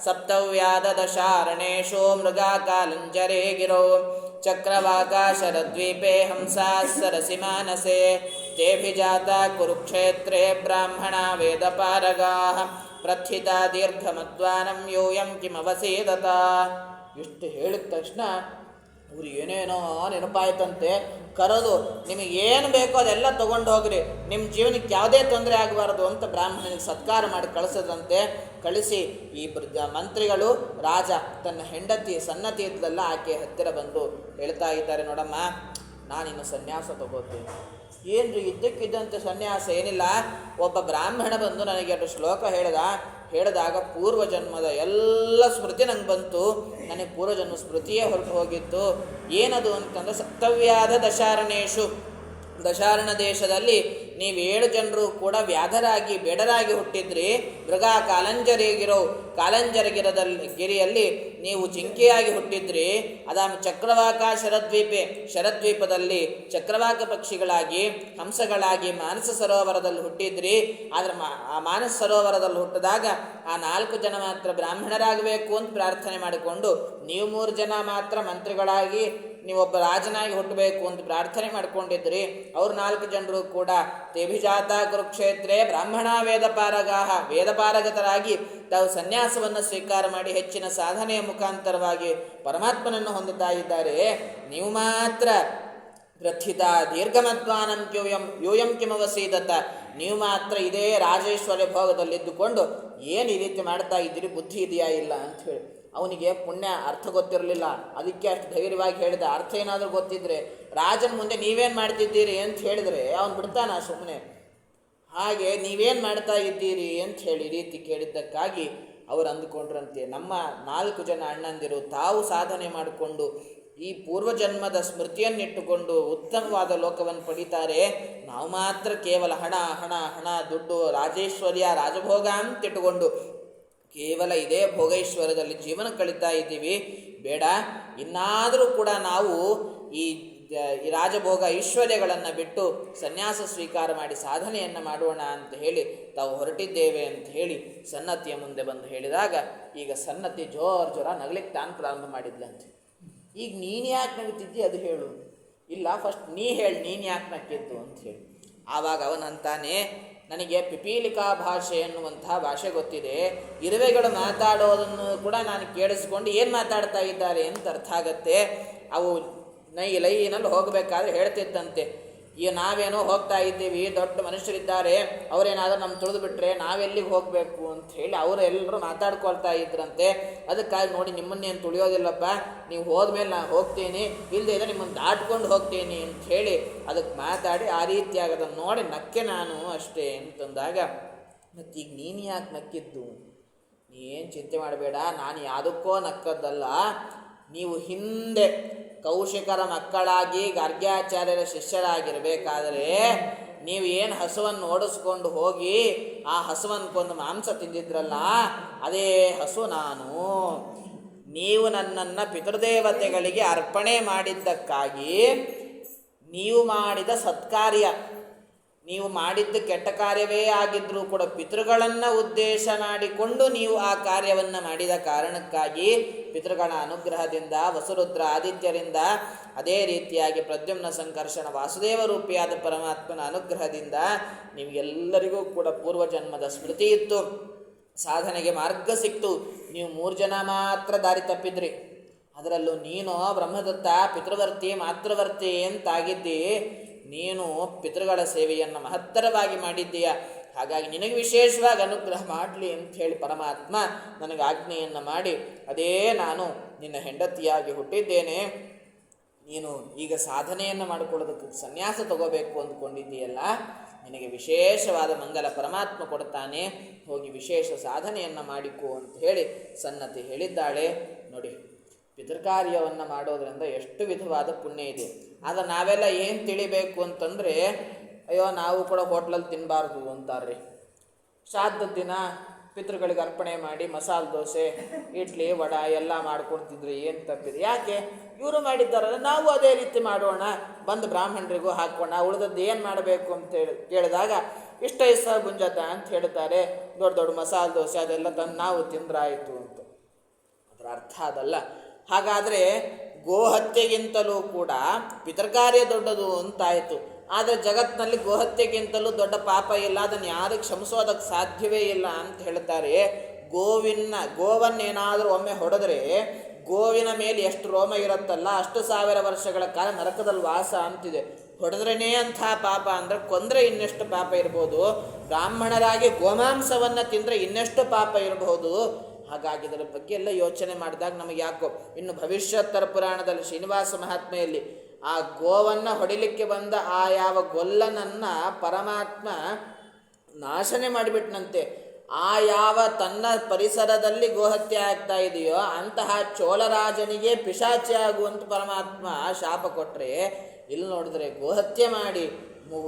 ಸಪ್ತವ್ಯಾದ ದಶಾರಣೇಶೋ ಮೃಗಾಕಾಲಂಜರೇ ಗಿರೋ ಚಕ್ರವಾಕಾಶರದ್ವೀಪೆ ಹಂಸಾ ಸರಸಿ ಮಾನಸೆ ತೇಭಿಜಾತ ಕುರುಕ್ಷೇತ್ರೇ ಬ್ರಾಹ್ಮಣ ವೇದಪಾರಗಾ ಪ್ರಥಿತಾ ದೀರ್ಘಮದ್ವಾನಂ ಯೋಯಂ ಕಿಮವಸೇದತ. ಇಷ್ಟು ಹೇಳಿದ ತಕ್ಷಣ ಇವ್ರು ಏನೇನೋ ನೆನಪಾಯ್ತಂತೆ, ಕರೆದು ನಿಮಗೇನು ಬೇಕೋ ಅದೆಲ್ಲ ತೊಗೊಂಡು ಹೋಗ್ರಿ, ನಿಮ್ಮ ಜೀವನಕ್ಕೆ ಯಾವುದೇ ತೊಂದರೆ ಆಗಬಾರ್ದು ಅಂತ ಬ್ರಾಹ್ಮಣನಿಗೆ ಸತ್ಕಾರ ಮಾಡಿ ಕಳಿಸದಂತೆ. ಕಳಿಸಿ ಈ ಮಂತ್ರಿಗಳು ರಾಜ ತನ್ನ ಹೆಂಡತಿ ಸನ್ನತಿ ಇದ್ದಲ್ಲ ಆಕೆ ಹತ್ತಿರ ಬಂದು ಹೇಳ್ತಾ ಇದ್ದಾರೆ, ನೋಡಮ್ಮ ನಾನಿನ್ನು ಸನ್ಯಾಸ ತಗೋತೀನಿ. ಏನ್ರಿ ಇದ್ದಕ್ಕಿದ್ದಂತೆ ಸನ್ಯಾಸ? ಏನಿಲ್ಲ, ಒಬ್ಬ ಬ್ರಾಹ್ಮಣ ಬಂದು ನನಗೆ ಎರಡು ಶ್ಲೋಕ ಹೇಳಿದಾಗ ಪೂರ್ವಜನ್ಮದ ಎಲ್ಲ ಸ್ಮೃತಿ ನಂಗೆ ಬಂತು. ನನಗೆ ಪೂರ್ವಜನ್ಮ ಸ್ಮೃತಿಯೇ ಹೊರಟು ಹೋಗಿತ್ತು. ಏನದು ಅಂತಂದರೆ, ಸಪ್ತವ್ಯಾಧ ದಶಾರಣೇಶು, ದಶಾರಣ ದೇಶದಲ್ಲಿ ನೀವು 7 ಜನರು ಕೂಡ ವ್ಯಾಧರಾಗಿ ಬೇಡರಾಗಿ ಹುಟ್ಟಿದ್ರಿ. ಮೃಗ ಕಾಲಂಜರಗಿರದಲ್ಲಿ ಗಿರಿಯಲ್ಲಿ ನೀವು ಜಿಂಕೆಯಾಗಿ ಹುಟ್ಟಿದ್ರಿ. ಅದಾದ ಚಕ್ರವಾಕ ಶರದ್ವೀಪದಲ್ಲಿ ಚಕ್ರವಾಕ ಪಕ್ಷಿಗಳಾಗಿ, ಹಂಸಗಳಾಗಿ ಮಾನಸ ಸರೋವರದಲ್ಲಿ ಹುಟ್ಟಿದ್ರಿ. ಆದರೆ ಆ ಮಾನಸ ಸರೋವರದಲ್ಲಿ ಹುಟ್ಟಿದಾಗ ಆ 4 ಜನ ಮಾತ್ರ ಬ್ರಾಹ್ಮಣರಾಗಬೇಕು ಅಂತ ಪ್ರಾರ್ಥನೆ ಮಾಡಿಕೊಂಡು, ನೀವು 3 ಜನ ಮಾತ್ರ ಮಂತ್ರಿಗಳಾಗಿ ನೀವೊಬ್ಬ ರಾಜನಾಗಿ ಹುಟ್ಟಬೇಕು ಅಂತ ಪ್ರಾರ್ಥನೆ ಮಾಡ್ಕೊಂಡಿದ್ರಿ. ಅವ್ರು 4 ಜನರು ಕೂಡ ತೇಭಿಜಾತ ಕುರುಕ್ಷೇತ್ರೇ ಬ್ರಾಹ್ಮಣ ವೇದಪಾರಗತರಾಗಿ ತಾವು ಸನ್ಯಾಸವನ್ನು ಸ್ವೀಕಾರ ಮಾಡಿ ಹೆಚ್ಚಿನ ಸಾಧನೆಯ ಮುಖಾಂತರವಾಗಿ ಪರಮಾತ್ಮನನ್ನು ಹೊಂದುತ್ತಾ ಇದ್ದಾರೆ. ನೀವು ಮಾತ್ರ ಪ್ರಥಿತ ದೀರ್ಘಮತ್ವಾನಂ ಯೂಯಂ ಕಿಮವಸೀದತ, ನೀವು ಮಾತ್ರ ಇದೇ ರಾಜೇಶ್ವರ್ಯ ಭೋಗದಲ್ಲಿದ್ದುಕೊಂಡು ಏನು ಈ ರೀತಿ ಮಾಡ್ತಾ ಇದ್ದೀರಿ, ಬುದ್ಧಿ ಇದೆಯಾ ಇಲ್ಲ ಅಂತ ಹೇಳಿ. ಅವನಿಗೆ ಪುಣ್ಯ ಅರ್ಥ ಗೊತ್ತಿರಲಿಲ್ಲ, ಅದಕ್ಕೆ ಅಷ್ಟು ಧೈರ್ಯವಾಗಿ ಹೇಳಿದ. ಅರ್ಥ ಏನಾದರೂ ಗೊತ್ತಿದ್ರೆ ರಾಜನ ಮುಂದೆ ನೀವೇನು ಮಾಡ್ತಿದ್ದೀರಿ ಅಂತ ಹೇಳಿದರೆ ಅವನು ಬಿಡ್ತಾನ ಸುಮ್ಮನೆ. ಹಾಗೆ ನೀವೇನು ಮಾಡ್ತಾ ಇದ್ದೀರಿ ಅಂತ ಹೇಳಿ ಈ ರೀತಿ ಕೇಳಿದ್ದಕ್ಕಾಗಿ ಅವರು ಅಂದುಕೊಂಡ್ರಂತೆ, ನಮ್ಮ 4 ಜನ ಅಣ್ಣಂದಿರು ತಾವು ಸಾಧನೆ ಮಾಡಿಕೊಂಡು ಈ ಪೂರ್ವಜನ್ಮದ ಸ್ಮೃತಿಯನ್ನಿಟ್ಟುಕೊಂಡು ಉತ್ತಮವಾದ ಲೋಕವನ್ನು ಪಡೀತಾರೆ. ನಾವು ಮಾತ್ರ ಕೇವಲ ಹಣ ಹಣ ಹಣ ದುಡ್ಡು ರಾಜೇಶ್ವರ್ಯ ರಾಜಭೋಗ ಅಂತಿಟ್ಟುಕೊಂಡು ಕೇವಲ ಇದೇ ಭೋಗೈಶ್ವರ್ಯದಲ್ಲಿ ಜೀವನ ಕಳೀತಾ ಇದ್ದೀವಿ. ಬೇಡ, ಇನ್ನಾದರೂ ಕೂಡ ನಾವು ಈ ರಾಜಭೋಗ ಐಶ್ವರ್ಯಗಳನ್ನು ಬಿಟ್ಟು ಸನ್ಯಾಸ ಸ್ವೀಕಾರ ಮಾಡಿ ಸಾಧನೆಯನ್ನು ಮಾಡೋಣ ಅಂತ ಹೇಳಿ ತಾವು ಹೊರಟಿದ್ದೇವೆ ಅಂತ ಹೇಳಿ ಸನ್ನತಿಯ ಮುಂದೆ ಬಂದು ಹೇಳಿದಾಗ, ಈಗ ಸನ್ನತಿ ಜೋರ ನಗಲಿಕ್ಕೆ ತಾನು ಪ್ರಾರಂಭ ಮಾಡಿದ್ಲಂತೆ. ಈಗ ನೀನು ಯಾಕೆ ನಗ್ತಿದ್ದಿ ಅದು ಹೇಳು. ಇಲ್ಲ, ಫಸ್ಟ್ ನೀ ಹೇಳಿ, ನೀನು ಯಾಕೆ ನಕ್ಕಿದ್ದು ಅಂತ ಹೇಳಿ. ಆವಾಗ ಅವನಂತಾನೆ, ನನಗೆ ಪಿಪೀಲಿಕಾ ಭಾಷೆ ಎನ್ನುವಂತಹ ಭಾಷೆ ಗೊತ್ತಿದೆ. ಇರುವೆಗಳು ಮಾತಾಡೋದನ್ನು ಕೂಡ ನಾನು ಕೇಳಿಸ್ಕೊಂಡು ಏನು ಮಾತಾಡ್ತಾ ಇದ್ದಾರೆ ಅಂತ ಅರ್ಥ ಆಗತ್ತೆ. ಅವು ಲೈನಲ್ಲಿ ಹೋಗಬೇಕಾದ್ರೆ ಹೇಳ್ತಿದ್ದಂತೆ, ಈಗ ನಾವೇನೋ ಹೋಗ್ತಾ ಇದ್ದೀವಿ, ದೊಡ್ಡ ಮನುಷ್ಯರಿದ್ದಾರೆ, ಅವರೇನಾದರೂ ನಮ್ಮ ತುಳಿದು ಬಿಟ್ಟರೆ ನಾವೆಲ್ಲಿಗೆ ಹೋಗಬೇಕು ಅಂತ ಹೇಳಿ ಅವರೆಲ್ಲರೂ ಮಾತಾಡ್ಕೊಳ್ತಾ ಇದ್ರಂತೆ. ಅದಕ್ಕಾಗಿ ನೋಡಿ ನಿಮ್ಮನ್ನೇನು ತುಳಿಯೋದಿಲ್ಲಪ್ಪ, ನೀವು ಹೋದ್ಮೇಲೆ ನಾನು ಹೋಗ್ತೀನಿ, ಇಲ್ಲದೆ ಇದ್ರೆ ನಿಮ್ಮನ್ನು ದಾಟ್ಕೊಂಡು ಹೋಗ್ತೀನಿ ಅಂತ ಹೇಳಿ ಅದಕ್ಕೆ ಮಾತಾಡಿ ಆ ರೀತಿಯಾಗಿ ಅದನ್ನು ನೋಡಿ ನಕ್ಕೆ ನಾನು ಅಷ್ಟೇ ಅಂತಂದಾಗ, ಮತ್ತೀಗ ನೀನು ಯಾಕೆ ನಕ್ಕಿದ್ದು? ನೀನು ಚಿಂತೆ ಮಾಡಬೇಡ, ನಾನು ಯಾವುದಕ್ಕೋ ನಕ್ಕದ್ದಲ್ಲ. ನೀವು ಹಿಂದೆ ಕೌಶಿಕರ ಮಕ್ಕಳಾಗಿ ಗಾರ್ಗ್ಯಾಚಾರ್ಯರ ಶಿಷ್ಯರಾಗಿರಬೇಕಾದರೆ ನೀವು ಏನು ಹಸುವನ್ನು ಓಡಿಸ್ಕೊಂಡು ಹೋಗಿ ಆ ಹಸುವನ್ನು ಕೊಂದು ಮಾಂಸ ತಿಂದಿದ್ರಲ್ಲ, ಅದೇ ಹಸು ನಾನು. ನೀವು ನನ್ನನ್ನು ಪಿತೃದೇವತೆಗಳಿಗೆ ಅರ್ಪಣೆ ಮಾಡಿದ್ದಕ್ಕಾಗಿ ನೀವು ಮಾಡಿದ ಸತ್ಕಾರ್ಯ, ನೀವು ಮಾಡಿದ್ದು ಕೆಟ್ಟ ಕಾರ್ಯವೇ ಆಗಿದ್ದರೂ ಕೂಡ ಪಿತೃಗಳನ್ನು ಉದ್ದೇಶ ಮಾಡಿಕೊಂಡು ನೀವು ಆ ಕಾರ್ಯವನ್ನು ಮಾಡಿದ ಕಾರಣಕ್ಕಾಗಿ ಪಿತೃಗಳ ಅನುಗ್ರಹದಿಂದ, ವಸುರುದ್ರ ಆದಿತ್ಯರಿಂದ, ಅದೇ ರೀತಿಯಾಗಿ ಪ್ರದ್ಯುಮ್ನ ಸಂಕರ್ಷಣ ವಾಸುದೇವ ರೂಪಿಯಾದ ಪರಮಾತ್ಮನ ಅನುಗ್ರಹದಿಂದ ನಿಮಗೆಲ್ಲರಿಗೂ ಕೂಡ ಪೂರ್ವಜನ್ಮದ ಸ್ಮೃತಿ ಇತ್ತು, ಸಾಧನೆಗೆ ಮಾರ್ಗ ಸಿಕ್ತು. ನೀವು 3 ಜನ ಮಾತ್ರ ದಾರಿ ತಪ್ಪಿದ್ರಿ. ಅದರಲ್ಲೂ ನೀನು ಬ್ರಹ್ಮದತ್ತ ಪಿತೃವರ್ತಿ ಮಾತೃವರ್ತಿ ಅಂತಾಗಿದ್ದಿ. ನೀನು ಪಿತೃಗಳ ಸೇವೆಯನ್ನು ಮಹತ್ತರವಾಗಿ ಮಾಡಿದ್ದೀಯ. ಹಾಗಾಗಿ ನಿನಗೆ ವಿಶೇಷವಾಗಿ ಅನುಗ್ರಹ ಮಾಡಲಿ ಅಂಥೇಳಿ ಪರಮಾತ್ಮ ನನಗೆ ಆಜ್ಞೆಯನ್ನು ಮಾಡಿ, ಅದೇ ನಾನು ನಿನ್ನ ಹೆಂಡತಿಯಾಗಿ ಹುಟ್ಟಿದ್ದೇನೆ, ನೀನು ಈಗ ಸಾಧನೆಯನ್ನು ಮಾಡಿಕೊಳ್ಳೋದಕ್ಕೆ ಸನ್ಯಾಸ ತಗೋಬೇಕು ಅಂದ್ಕೊಂಡಿದ್ದೀಯಲ್ಲ, ನಿನಗೆ ವಿಶೇಷವಾದ ಮಂಗಲ ಪರಮಾತ್ಮ ಕೊಡ್ತಾನೆ, ಹೋಗಿ ವಿಶೇಷ ಸಾಧನೆಯನ್ನು ಮಾಡಿಕೊ ಅಂತ ಹೇಳಿ ಸನ್ನತಿ ಹೇಳಿದ್ದಾಳೆ. ನೋಡಿ, ಪಿತೃಕಾರ್ಯವನ್ನು ಮಾಡೋದ್ರಿಂದ ಎಷ್ಟು ವಿಧವಾದ ಪುಣ್ಯ ಇದೆ. ಆದರೆ ನಾವೆಲ್ಲ ಏನು ತಿಳಿಬೇಕು ಅಂತಂದರೆ, ಅಯ್ಯೋ ನಾವು ಕೂಡ ಹೋಟ್ಲಲ್ಲಿ ತಿನ್ನಬಾರ್ದು ಅಂತಾರ್ರಿ. ಶ್ರಾದ್ದದ ದಿನ ಪಿತೃಗಳಿಗೆ ಅರ್ಪಣೆ ಮಾಡಿ ಮಸಾಲೆ ದೋಸೆ, ಇಡ್ಲಿ, ವಡ ಎಲ್ಲ ಮಾಡ್ಕೊಳ್ತಿದ್ರು. ಏನು ತಪ್ಪಿದೆ? ಯಾಕೆ? ಇವರು ಮಾಡಿದ್ದಾರಲ್ಲ, ನಾವು ಅದೇ ರೀತಿ ಮಾಡೋಣ, ಬಂದು ಬ್ರಾಹ್ಮಣರಿಗೂ ಹಾಕೋಣ, ಉಳಿದದ್ದು ಏನು ಮಾಡಬೇಕು ಅಂತ ಕೇಳಿದಾಗ ಇಷ್ಟ ಗುಂಜತ ಅಂತ ಹೇಳ್ತಾರೆ. ದೊಡ್ಡ ದೊಡ್ಡ ಮಸಾಲೆ ದೋಸೆ ಅದೆಲ್ಲ ತಂದು ನಾವು ತಿಂದ್ರಾಯಿತು ಅಂತ. ಅದರ ಅರ್ಥ ಅದಲ್ಲ. ಹಾಗಾದರೆ ಗೋಹತ್ಯೆಗಿಂತಲೂ ಕೂಡ ಪಿತೃಕಾರ್ಯ ದೊಡ್ಡದು ಅಂತಾಯಿತು. ಆದರೆ ಜಗತ್ತಿನಲ್ಲಿ ಗೋಹತ್ಯೆಗಿಂತಲೂ ದೊಡ್ಡ ಪಾಪ ಇಲ್ಲ, ಅದನ್ನು ಯಾರು ಕ್ಷಮಿಸೋದಕ್ಕೆ ಸಾಧ್ಯವೇ ಇಲ್ಲ ಅಂತ ಹೇಳ್ತಾರೆ. ಗೋವನ್ನೇನಾದರೂ ಒಮ್ಮೆ ಹೊಡೆದ್ರೆ ಗೋವಿನ ಮೇಲೆ ಎಷ್ಟು ರೋಮ ಇರುತ್ತಲ್ಲ ಅಷ್ಟು 1000 ವರ್ಷಗಳ ಕಾಲ ನರಕದಲ್ಲಿ ವಾಸ ಅಂತಿದೆ. ಹೊಡೆದ್ರೇ ಅಂಥ ಪಾಪ ಅಂದರೆ ಕೊಂದರೆ ಇನ್ನೆಷ್ಟು ಪಾಪ ಇರ್ಬೋದು, ಬ್ರಾಹ್ಮಣರಾಗಿ ಗೋಮಾಂಸವನ್ನು ತಿಂದರೆ ಇನ್ನೆಷ್ಟು ಪಾಪ ಇರಬಹುದು. ಹಾಗಾಗಿ ಇದರ ಬಗ್ಗೆ ಎಲ್ಲ ಯೋಚನೆ ಮಾಡಿದಾಗ ನಮಗೆ ಯಾಕೋ ಇನ್ನು ಭವಿಷ್ಯೋತ್ತರ ಪುರಾಣದಲ್ಲಿ ಶ್ರೀನಿವಾಸ ಮಹಾತ್ಮೆಯಲ್ಲಿ ಆ ಗೋವನ್ನು ಹೊಡಿಲಿಕ್ಕೆ ಬಂದ ಆ ಯಾವ ಗೊಲ್ಲನನ್ನು ಪರಮಾತ್ಮ ನಾಶನೆ ಮಾಡಿಬಿಟ್ನಂತೆ. ಆ ಯಾವ ತನ್ನ ಪರಿಸರದಲ್ಲಿ ಗೋಹತ್ಯೆ ಆಗ್ತಾ ಇದೆಯೋ ಅಂತಹ ಚೋಳರಾಜನಿಗೆ ಪಿಶಾಚಿ ಆಗುವಂತ ಪರಮಾತ್ಮ ಶಾಪ ಕೊಟ್ಟರೆ, ಇಲ್ಲಿ ನೋಡಿದ್ರೆ ಗೋಹತ್ಯೆ ಮಾಡಿ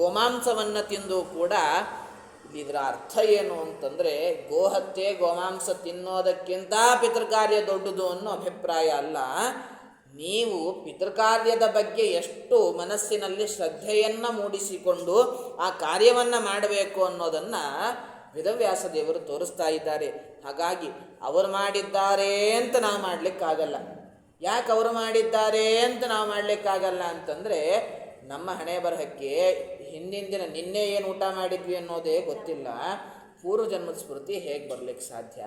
ಗೋಮಾಂಸವನ್ನು ತಿಂದು ಕೂಡ ಇದರ ಅರ್ಥ ಏನು ಅಂತಂದರೆ ಗೋಹತ್ಯೆ ಗೋಮಾಂಸ ತಿನ್ನೋದಕ್ಕಿಂತ ಪಿತೃಕಾರ್ಯ ದೊಡ್ಡದು ಅನ್ನೋ ಅಭಿಪ್ರಾಯ ಅಲ್ಲ. ನೀವು ಪಿತೃಕಾರ್ಯದ ಬಗ್ಗೆ ಎಷ್ಟು ಮನಸ್ಸಿನಲ್ಲಿ ಶ್ರದ್ಧೆಯನ್ನು ಮೂಡಿಸಿಕೊಂಡು ಆ ಕಾರ್ಯವನ್ನು ಮಾಡಬೇಕು ಅನ್ನೋದನ್ನು ವೇದವ್ಯಾಸ ದೇವರು ತೋರಿಸ್ತಾ ಇದ್ದಾರೆ. ಹಾಗಾಗಿ ಅವರು ಮಾಡಿದ್ದಾರೆ ಅಂತ ನಾವು ಮಾಡಲಿಕ್ಕಾಗಲ್ಲ. ಯಾಕೆ ಅವರು ಮಾಡಿದ್ದಾರೆ ಅಂತ ನಾವು ಮಾಡಲಿಕ್ಕಾಗಲ್ಲ ಅಂತಂದರೆ ನಮ್ಮ ಹಣೆ ಬರಹಕ್ಕೆ ಹಿಂದಿನ ದಿನ ನಿನ್ನೆ ಏನು ಊಟ ಮಾಡಿದ್ವಿ ಅನ್ನೋದೇ ಗೊತ್ತಿಲ್ಲ. ಪೂರ್ವಜನ್ಮದ ಸ್ಮೃತಿ ಹೇಗೆ ಬರಲಿಕ್ಕೆ ಸಾಧ್ಯ?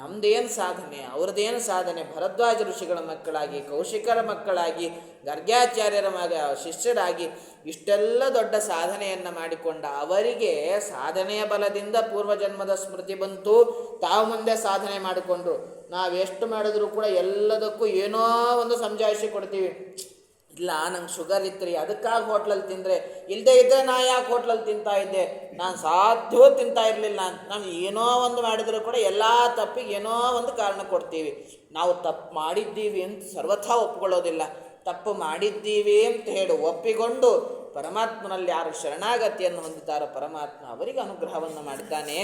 ನಮ್ಮದೇನು ಸಾಧನೆ, ಅವ್ರದ್ದೇನು ಸಾಧನೆ? ಭರದ್ವಾಜ ಋಷಿಗಳ ಮಕ್ಕಳಾಗಿ, ಕೌಶಿಕರ ಮಕ್ಕಳಾಗಿ, ಗರ್ಗಾಚಾರ್ಯರ ಶಿಷ್ಯರಾಗಿ ಇಷ್ಟೆಲ್ಲ ದೊಡ್ಡ ಸಾಧನೆಯನ್ನು ಮಾಡಿಕೊಂಡ ಅವರಿಗೆ ಸಾಧನೆಯ ಬಲದಿಂದ ಪೂರ್ವಜನ್ಮದ ಸ್ಮೃತಿ ಬಂತು. ತಾವು ಮುಂದೆ ಸಾಧನೆ ಮಾಡಿಕೊಂಡ್ರು. ನಾವೆಷ್ಟು ಮಾಡಿದ್ರೂ ಕೂಡ ಎಲ್ಲದಕ್ಕೂ ಏನೋ ಒಂದು ಸಮಜಾಯಿಷಿ ಕೊಡ್ತೀವಿ. ಇಲ್ಲ ನಂಗೆ ಶುಗರ್ ಇತ್ತು ಅದಕ್ಕಾಗಿ ಹೋಟ್ಲಲ್ಲಿ ತಿಂದರೆ, ಇಲ್ಲದೇ ಇದ್ದರೆ ನಾ ಯಾಕೆ ಹೋಟ್ಲಲ್ಲಿ ತಿಂತಾ ಇದ್ದೆ, ನಾನು ಸಾಧ್ಯವೂ ತಿಂತಾ ಇರಲಿಲ್ಲ ಅಂತ ನಾವು ಏನೋ ಒಂದು ಮಾಡಿದರೂ ಕೂಡ ಎಲ್ಲ ತಪ್ಪಿಗೆ ಏನೋ ಒಂದು ಕಾರಣ ಕೊಡ್ತೀವಿ. ನಾವು ತಪ್ಪು ಮಾಡಿದ್ದೀವಿ ಅಂತ ಸರ್ವಥಾ ಒಪ್ಕೊಳ್ಳೋದಿಲ್ಲ. ತಪ್ಪು ಮಾಡಿದ್ದೀವಿ ಅಂತ ಹೇಳಿ ಒಪ್ಪಿಕೊಂಡು ಪರಮಾತ್ಮನಲ್ಲಿ ಯಾರು ಶರಣಾಗತಿಯನ್ನು ಹೊಂದುತ್ತಾರೋ ಪರಮಾತ್ಮ ಅವರಿಗೆ ಅನುಗ್ರಹವನ್ನು ಮಾಡ್ತಾನೆ.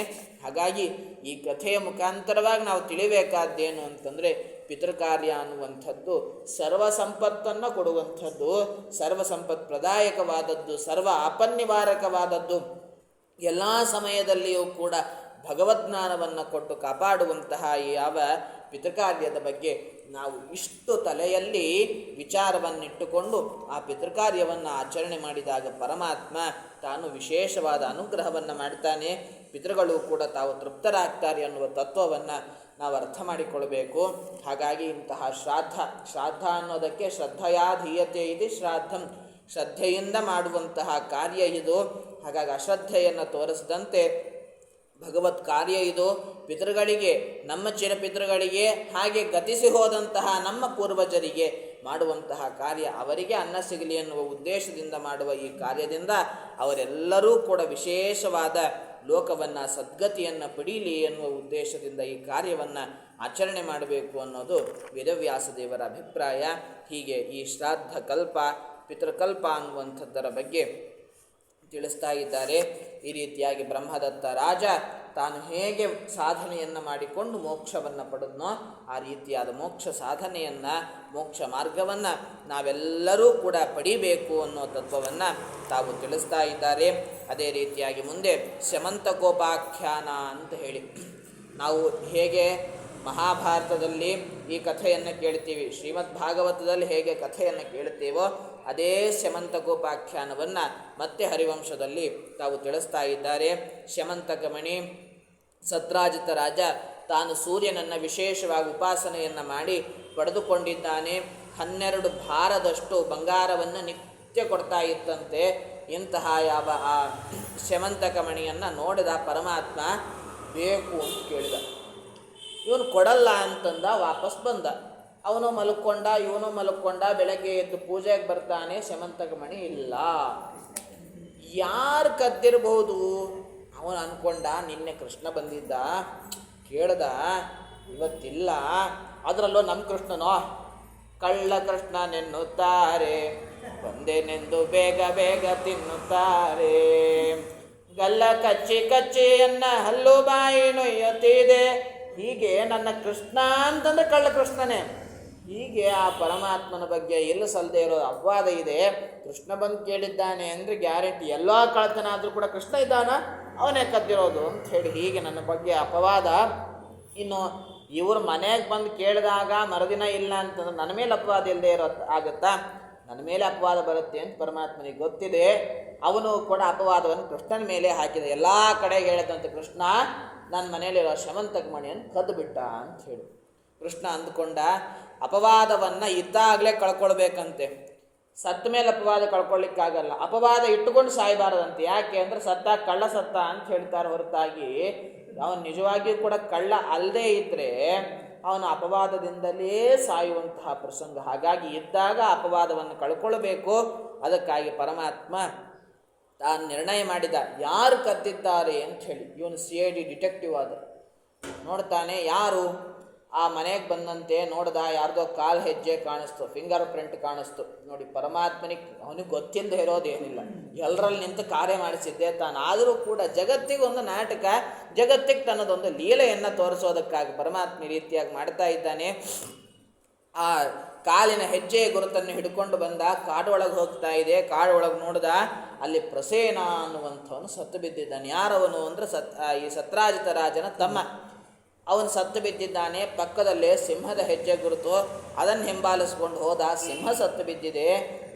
ಹಾಗಾಗಿ ಈ ಕಥೆಯ ಮುಖಾಂತರವಾಗಿ ನಾವು ತಿಳಿಬೇಕಾದ್ದೇನು ಅಂತಂದರೆ ಪಿತೃಕಾರ್ಯ ಅನ್ನುವಂಥದ್ದು ಸರ್ವ ಸಂಪತ್ತನ್ನು ಕೊಡುವಂಥದ್ದು, ಸರ್ವ ಸಂಪತ್ ಪ್ರದಾಯಕವಾದದ್ದು, ಸರ್ವ ಆಪನ್ನಿವಾರಕವಾದದ್ದು, ಎಲ್ಲ ಸಮಯದಲ್ಲಿಯೂ ಕೂಡ ಭಗವದ್ಜ್ಞಾನವನ್ನು ಕೊಟ್ಟು ಕಾಪಾಡುವಂತಹ ಯಾವ ಪಿತೃಕಾರ್ಯದ ಬಗ್ಗೆ ನಾವು ಇಷ್ಟು ತಲೆಯಲ್ಲಿ ವಿಚಾರವನ್ನಿಟ್ಟುಕೊಂಡು ಆ ಪಿತೃಕಾರ್ಯವನ್ನು ಆಚರಣೆ ಮಾಡಿದಾಗ ಪರಮಾತ್ಮ ತಾನು ವಿಶೇಷವಾದ ಅನುಗ್ರಹವನ್ನು ಮಾಡ್ತಾನೆ. ಪಿತೃಗಳು ಕೂಡ ತಾವು ತೃಪ್ತರಾಗ್ತಾರೆ ಅನ್ನುವ ತತ್ವವನ್ನು ನಾವು ಅರ್ಥ ಮಾಡಿಕೊಳ್ಬೇಕು. ಹಾಗಾಗಿ ಇಂತಹ ಶ್ರಾದ್ದ ಅನ್ನೋದಕ್ಕೆ ಶ್ರದ್ಧೆಯಾ ಧೀಯತೆ ಇದೆ ಶ್ರಾದ್ದಂ, ಶ್ರದ್ಧೆಯಿಂದ ಮಾಡುವಂತಹ ಕಾರ್ಯ ಇದು. ಹಾಗಾಗಿ ಅಶ್ರದ್ಧೆಯನ್ನು ತೋರಿಸಿದಂತೆ ಭಗವತ್ ಕಾರ್ಯ ಇದು. ಪಿತೃಗಳಿಗೆ, ನಮ್ಮ ಚಿರಪಿತೃಗಳಿಗೆ, ಹಾಗೆ ಗತಿಸಿ ಹೋದಂತಹ ನಮ್ಮ ಪೂರ್ವಜರಿಗೆ ಮಾಡುವಂತಹ ಕಾರ್ಯ, ಅವರಿಗೆ ಅನ್ನ ಸಿಗಲಿ ಎನ್ನುವ ಉದ್ದೇಶದಿಂದ ಮಾಡುವ ಈ ಕಾರ್ಯದಿಂದ ಅವರೆಲ್ಲರೂ ಕೂಡ ವಿಶೇಷವಾದ ಲೋಕವನ್ನು ಸದ್ಗತಿಯನ್ನು ಪಡೀಲಿ ಎನ್ನುವ ಉದ್ದೇಶದಿಂದ ಈ ಕಾರ್ಯವನ್ನು ಆಚರಣೆ ಮಾಡಬೇಕು ಅನ್ನೋದು ವೇದವ್ಯಾಸ ದೇವರ ಅಭಿಪ್ರಾಯ. ಹೀಗೆ ಈ ಶ್ರಾದ್ದ ಕಲ್ಪ, ಪಿತೃಕಲ್ಪ ಅನ್ನುವಂಥದ್ದರ ಬಗ್ಗೆ ತಿಳಿಸ್ತಾ ಇದ್ದಾರೆ. ಈ ರೀತಿಯಾಗಿ ಬ್ರಹ್ಮದತ್ತ ರಾಜ ತಾನು ಹೇಗೆ ಸಾಧನೆಯನ್ನು ಮಾಡಿಕೊಂಡು ಮೋಕ್ಷವನ್ನು ಪಡೆದ್ನೋ ಆ ರೀತಿಯಾದ ಮೋಕ್ಷ ಸಾಧನೆಯನ್ನು, ಮೋಕ್ಷ ಮಾರ್ಗವನ್ನು ನಾವೆಲ್ಲರೂ ಕೂಡ ಪಡಿಬೇಕು ಅನ್ನೋ ತತ್ವವನ್ನು ತಾವು ತಿಳಿಸ್ತಾ ಇದ್ದಾರೆ. ಅದೇ ರೀತಿಯಾಗಿ ಮುಂದೆ ಶಮಂತಕೋಪಾಖ್ಯಾನ ಅಂತ ಹೇಳಿ ನಾವು ಹೇಗೆ ಮಹಾಭಾರತದಲ್ಲಿ ಈ ಕಥೆಯನ್ನು ಕೇಳ್ತೀವಿ, ಶ್ರೀಮದ್ ಭಾಗವತದಲ್ಲಿ ಹೇಗೆ ಕಥೆಯನ್ನು ಕೇಳುತ್ತೇವೋ ಅದೇ ಶಮಂತಕೋಪಾಖ್ಯಾನವನ್ನು ಮತ್ತೆ ಹರಿವಂಶದಲ್ಲಿ ತಾವು ತಿಳಿಸ್ತಾ ಇದ್ದಾರೆ. ಶಮಂತಕಮಣಿ ಸತ್ರಾಜಿತ ರಾಜ ತಾನು ಸೂರ್ಯನನ್ನು ವಿಶೇಷವಾಗಿ ಉಪಾಸನೆಯನ್ನು ಮಾಡಿ ಪಡೆದುಕೊಂಡಿದ್ದಾನೆ. 12 ಭಾರದಷ್ಟು ಬಂಗಾರವನ್ನು ನಿತ್ಯ ಕೊಡ್ತಾ ಇತ್ತಂತೆ. ಇಂತಹ ಯಾವ ಆ ಶಮಂತಕಮಣಿಯನ್ನು ನೋಡಿದ ಪರಮಾತ್ಮ ಬೇಕು ಅಂತ ಕೇಳಿದ. ಇವನು ಕೊಡಲ್ಲ ಅಂತಂದ, ವಾಪಸ್ ಬಂದ. ಅವನು ಮಲ್ಕೊಂಡ, ಇವನು ಮಲ್ಕೊಂಡ. ಬೆಳಗ್ಗೆ ಎದ್ದು ಪೂಜೆಗೆ ಬರ್ತಾನೆ, ಶಮಂತಕಮಣಿ ಇಲ್ಲ. ಯಾರು ಕದ್ದಿರಬಹುದು? ಅವನು ಅಂದ್ಕೊಂಡ ನಿನ್ನೆ ಕೃಷ್ಣ ಬಂದಿದ್ದ, ಕೇಳ್ದ, ಇವತ್ತಿಲ್ಲ. ಅದರಲ್ಲೋ ನಮ್ಮ ಕೃಷ್ಣನೋ ಕಳ್ಳ ಕೃಷ್ಣನೆನ್ನುತ್ತಾರೆ, ಬಂದೇನೆಂದು ಬೇಗ ಬೇಗ ತಿನ್ನುತ್ತಾರೆ. ಗಲ್ಲ ಕಚ್ಚಿ ಕಚ್ಚಿಯನ್ನ ಹಲ್ಲು ಬಾಯಿ ನೊಯ್ಯುತ್ತಿದೆ. ಹೀಗೆ ನನ್ನ ಕೃಷ್ಣ ಅಂತಂದರೆ ಕಳ್ಳ ಕೃಷ್ಣನೇ. ಹೀಗೆ ಆ ಪರಮಾತ್ಮನ ಬಗ್ಗೆ ಎಲ್ಲೂ ಸಲ್ಲದೆ ಇರೋ ಅಪವಾದ ಇದೆ. ಕೃಷ್ಣ ಬಂದು ಕೇಳಿದ್ದಾನೆ ಅಂದರೆ ಗ್ಯಾರಂಟಿ ಎಲ್ಲೋ ಕಳ್ತನ ಆದರೂ ಕೂಡ ಕೃಷ್ಣ ಇದ್ದಾನ, ಅವನೇ ಕದ್ದಿರೋದು ಅಂತ ಹೇಳಿ ಹೀಗೆ ನನ್ನ ಬಗ್ಗೆ ಅಪವಾದ. ಇನ್ನು ಇವ್ರ ಮನೆಗೆ ಬಂದು ಕೇಳಿದಾಗ ಮರುದಿನ ಇಲ್ಲ ಅಂತಂದ್ರೆ ನನ್ನ ಮೇಲೆ ಅಪವಾದ ಇಲ್ಲದೆ ಇರೋ ಆಗುತ್ತಾ? ನನ್ನ ಮೇಲೆ ಅಪವಾದ ಬರುತ್ತೆ ಅಂತ ಪರಮಾತ್ಮನಿಗೆ ಗೊತ್ತಿದೆ. ಅವನು ಕೂಡ ಅಪವಾದವನ್ನು ಕೃಷ್ಣನ ಮೇಲೆ ಹಾಕಿದ. ಎಲ್ಲ ಕಡೆಗೆ ಹೇಳಿದಂತೆ ಕೃಷ್ಣ ನನ್ನ ಮನೆಯಲ್ಲಿರೋ ಶಮಂತಕಮಣಿಯನ್ನು ಕದ್ದು ಬಿಟ್ಟ ಅಂತ ಹೇಳಿ. ಕೃಷ್ಣ ಅಂದ್ಕೊಂಡ ಅಪವಾದವನ್ನು ಇದ್ದಾಗಲೇ ಕಳ್ಕೊಳ್ಬೇಕಂತೆ. ಸತ್ತ ಮೇಲೆ ಅಪವಾದ ಕಳ್ಕೊಳ್ಳಿಕ್ಕಾಗಲ್ಲ. ಅಪವಾದ ಇಟ್ಟುಕೊಂಡು ಸಾಯಬಾರದಂತೆ. ಯಾಕೆ ಅಂದರೆ ಸತ್ತ ಕಳ್ಳ ಸತ್ತ ಅಂತ ಹೇಳ್ತಾರೆ ಹೊರತಾಗಿ ಅವನು ನಿಜವಾಗಿಯೂ ಕೂಡ ಕಳ್ಳ ಅಲ್ಲದೇ ಇದ್ದರೆ ಅವನು ಅಪವಾದದಿಂದಲೇ ಸಾಯುವಂತಹ ಪ್ರಸಂಗ. ಹಾಗಾಗಿ ಇದ್ದಾಗ ಅಪವಾದವನ್ನು ಕಳ್ಕೊಳ್ಬೇಕು. ಅದಕ್ಕಾಗಿ ಪರಮಾತ್ಮ ತಾನು ನಿರ್ಣಯ ಮಾಡಿದ ಯಾರು ಕದ್ದಿದ್ದಾರೆ ಅಂತ ಹೇಳಿ. ಇವನು CID ಡಿಟೆಕ್ಟಿವ್ ಆದ ನೋಡ್ತಾನೆ, ಯಾರು ಆ ಮನೆಗೆ ಬಂದಂತೆ ನೋಡ್ದ, ಯಾರ್ದೋ ಕಾಲು ಹೆಜ್ಜೆ ಕಾಣಿಸ್ತು, ಫಿಂಗರ್ ಪ್ರಿಂಟ್ ಕಾಣಿಸ್ತು. ನೋಡಿ, ಪರಮಾತ್ಮನಿಗೆ ಅವನಿಗೆ ಗೊತ್ತಿಲ್ಲದೆ ಇರೋದೇನಿಲ್ಲ, ಎಲ್ಲರಲ್ಲಿ ನಿಂತು ಕಾರ್ಯ ಮಾಡಿಸಿದ್ದೆ ತಾನು. ಆದರೂ ಕೂಡ ಜಗತ್ತಿಗೊಂದು ನಾಟಕ, ಜಗತ್ತಿಗೆ ತನ್ನದೊಂದು ಲೀಲೆಯನ್ನು ತೋರಿಸೋದಕ್ಕಾಗಿ ಪರಮಾತ್ಮ ಈ ರೀತಿಯಾಗಿ ಮಾಡ್ತಾ ಇದ್ದಾನೆ. ಆ ಕಾಲಿನ ಹೆಜ್ಜೆ ಗುರುತನ್ನು ಹಿಡ್ಕೊಂಡು ಬಂದ, ಕಾಡು ಒಳಗೆ ಹೋಗ್ತಾ ಇದೆ. ಕಾಡು ಒಳಗೆ ನೋಡ್ದ, ಅಲ್ಲಿ ಪ್ರಸೇನ ಅನ್ನುವಂಥವನು ಸತ್ತು ಬಿದ್ದಿದ್ದಾನೆ. ಯಾರವನು ಅಂದರೆ ಈ ಸತ್ರಾಜಿತ ರಾಜನ ತಮ್ಮ. ಅವನು ಸತ್ತು ಬಿದ್ದಿದ್ದಾನೆ. ಪಕ್ಕದಲ್ಲೇ ಸಿಂಹದ ಹೆಜ್ಜೆ ಗುರುತು, ಅದನ್ನು ಹಿಂಬಾಲಿಸ್ಕೊಂಡು ಹೋದ, ಸಿಂಹ ಸತ್ತು ಬಿದ್ದಿದೆ.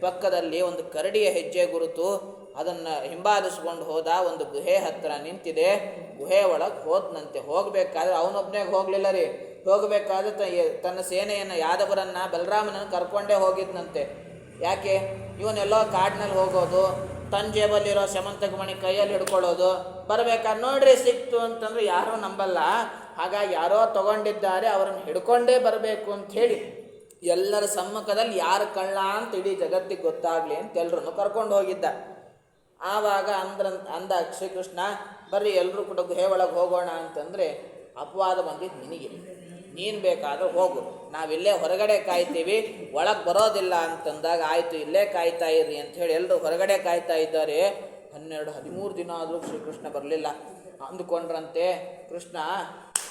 ಪಕ್ಕದಲ್ಲಿ ಒಂದು ಕರಡಿಯ ಹೆಜ್ಜೆ ಗುರುತು, ಅದನ್ನು ಹಿಂಬಾಲಿಸ್ಕೊಂಡು ಹೋದ. ಒಂದು ಗುಹೆ ಹತ್ತಿರ ನಿಂತಿದೆ. ಗುಹೆ ಒಳಗೆ ಹೋದ್ನಂತೆ. ಹೋಗಬೇಕಾದ್ರೆ ಅವನೊಬ್ಬನೇ ಹೋಗಲಿಲ್ಲ ರೀ, ಹೋಗಬೇಕಾದ್ರೆ ತನ್ನ ಸೇನೆಯನ್ನು, ಯಾದವರನ್ನು, ಬಲರಾಮನನ್ನು ಕರ್ಕೊಂಡೇ ಹೋಗಿದ್ನಂತೆ. ಯಾಕೆ? ಇವನೆಲ್ಲೋ ಕಾಡಿನಲ್ಲಿ ಹೋಗೋದು, ತನ್ನ ಜೇಬಲ್ಲಿರೋ ಶಮಂತಕ ಮಣಿ ಕೈಯಲ್ಲಿ ಹಿಡ್ಕೊಳ್ಳೋದು, ಬರಬೇಕಾದ್ರೆ ನೋಡ್ರಿ ಸಿಕ್ತು ಅಂತಂದ್ರೆ ಯಾರೂ ನಂಬಲ್ಲ. ಹಾಗಾಗಿ ಯಾರೋ ತಗೊಂಡಿದ್ದಾರೆ, ಅವರನ್ನು ಹಿಡ್ಕೊಂಡೇ ಬರಬೇಕು ಅಂಥೇಳಿ ಎಲ್ಲರ ಸಮ್ಮುಖದಲ್ಲಿ ಯಾರು ಕಳ್ಳ ಅಂತ ಇಡೀ ಜಗತ್ತಿಗೆ ಗೊತ್ತಾಗಲಿ ಅಂತ ಎಲ್ಲರನ್ನು ಕರ್ಕೊಂಡು ಹೋಗಿದ್ದ. ಆವಾಗ ಅಂದ ಶ್ರೀಕೃಷ್ಣ, ಬರ್ರಿ ಎಲ್ಲರೂ ಕೂಡ ಗುಹೆ ಒಳಗೆ ಹೋಗೋಣ ಅಂತಂದರೆ, ಅಪವಾದ ಬಂದಿದ್ದು ನಿನಗೆ, ನೀನು ಬೇಕಾದ್ರೆ ಹೋಗು, ನಾವಿಲ್ಲೇ ಹೊರಗಡೆ ಕಾಯ್ತೀವಿ, ಒಳಗೆ ಬರೋದಿಲ್ಲ ಅಂತಂದಾಗ ಆಯಿತು ಇಲ್ಲೇ ಕಾಯ್ತಾ ಇರ್ರಿ ಅಂಥೇಳಿ ಎಲ್ಲರೂ ಹೊರಗಡೆ ಕಾಯ್ತಾ ಇದ್ದಾರೆ. 12-13 ದಿನ ಆದರೂ ಶ್ರೀಕೃಷ್ಣ ಬರಲಿಲ್ಲ. ಅಂದುಕೊಂಡ್ರಂತೆ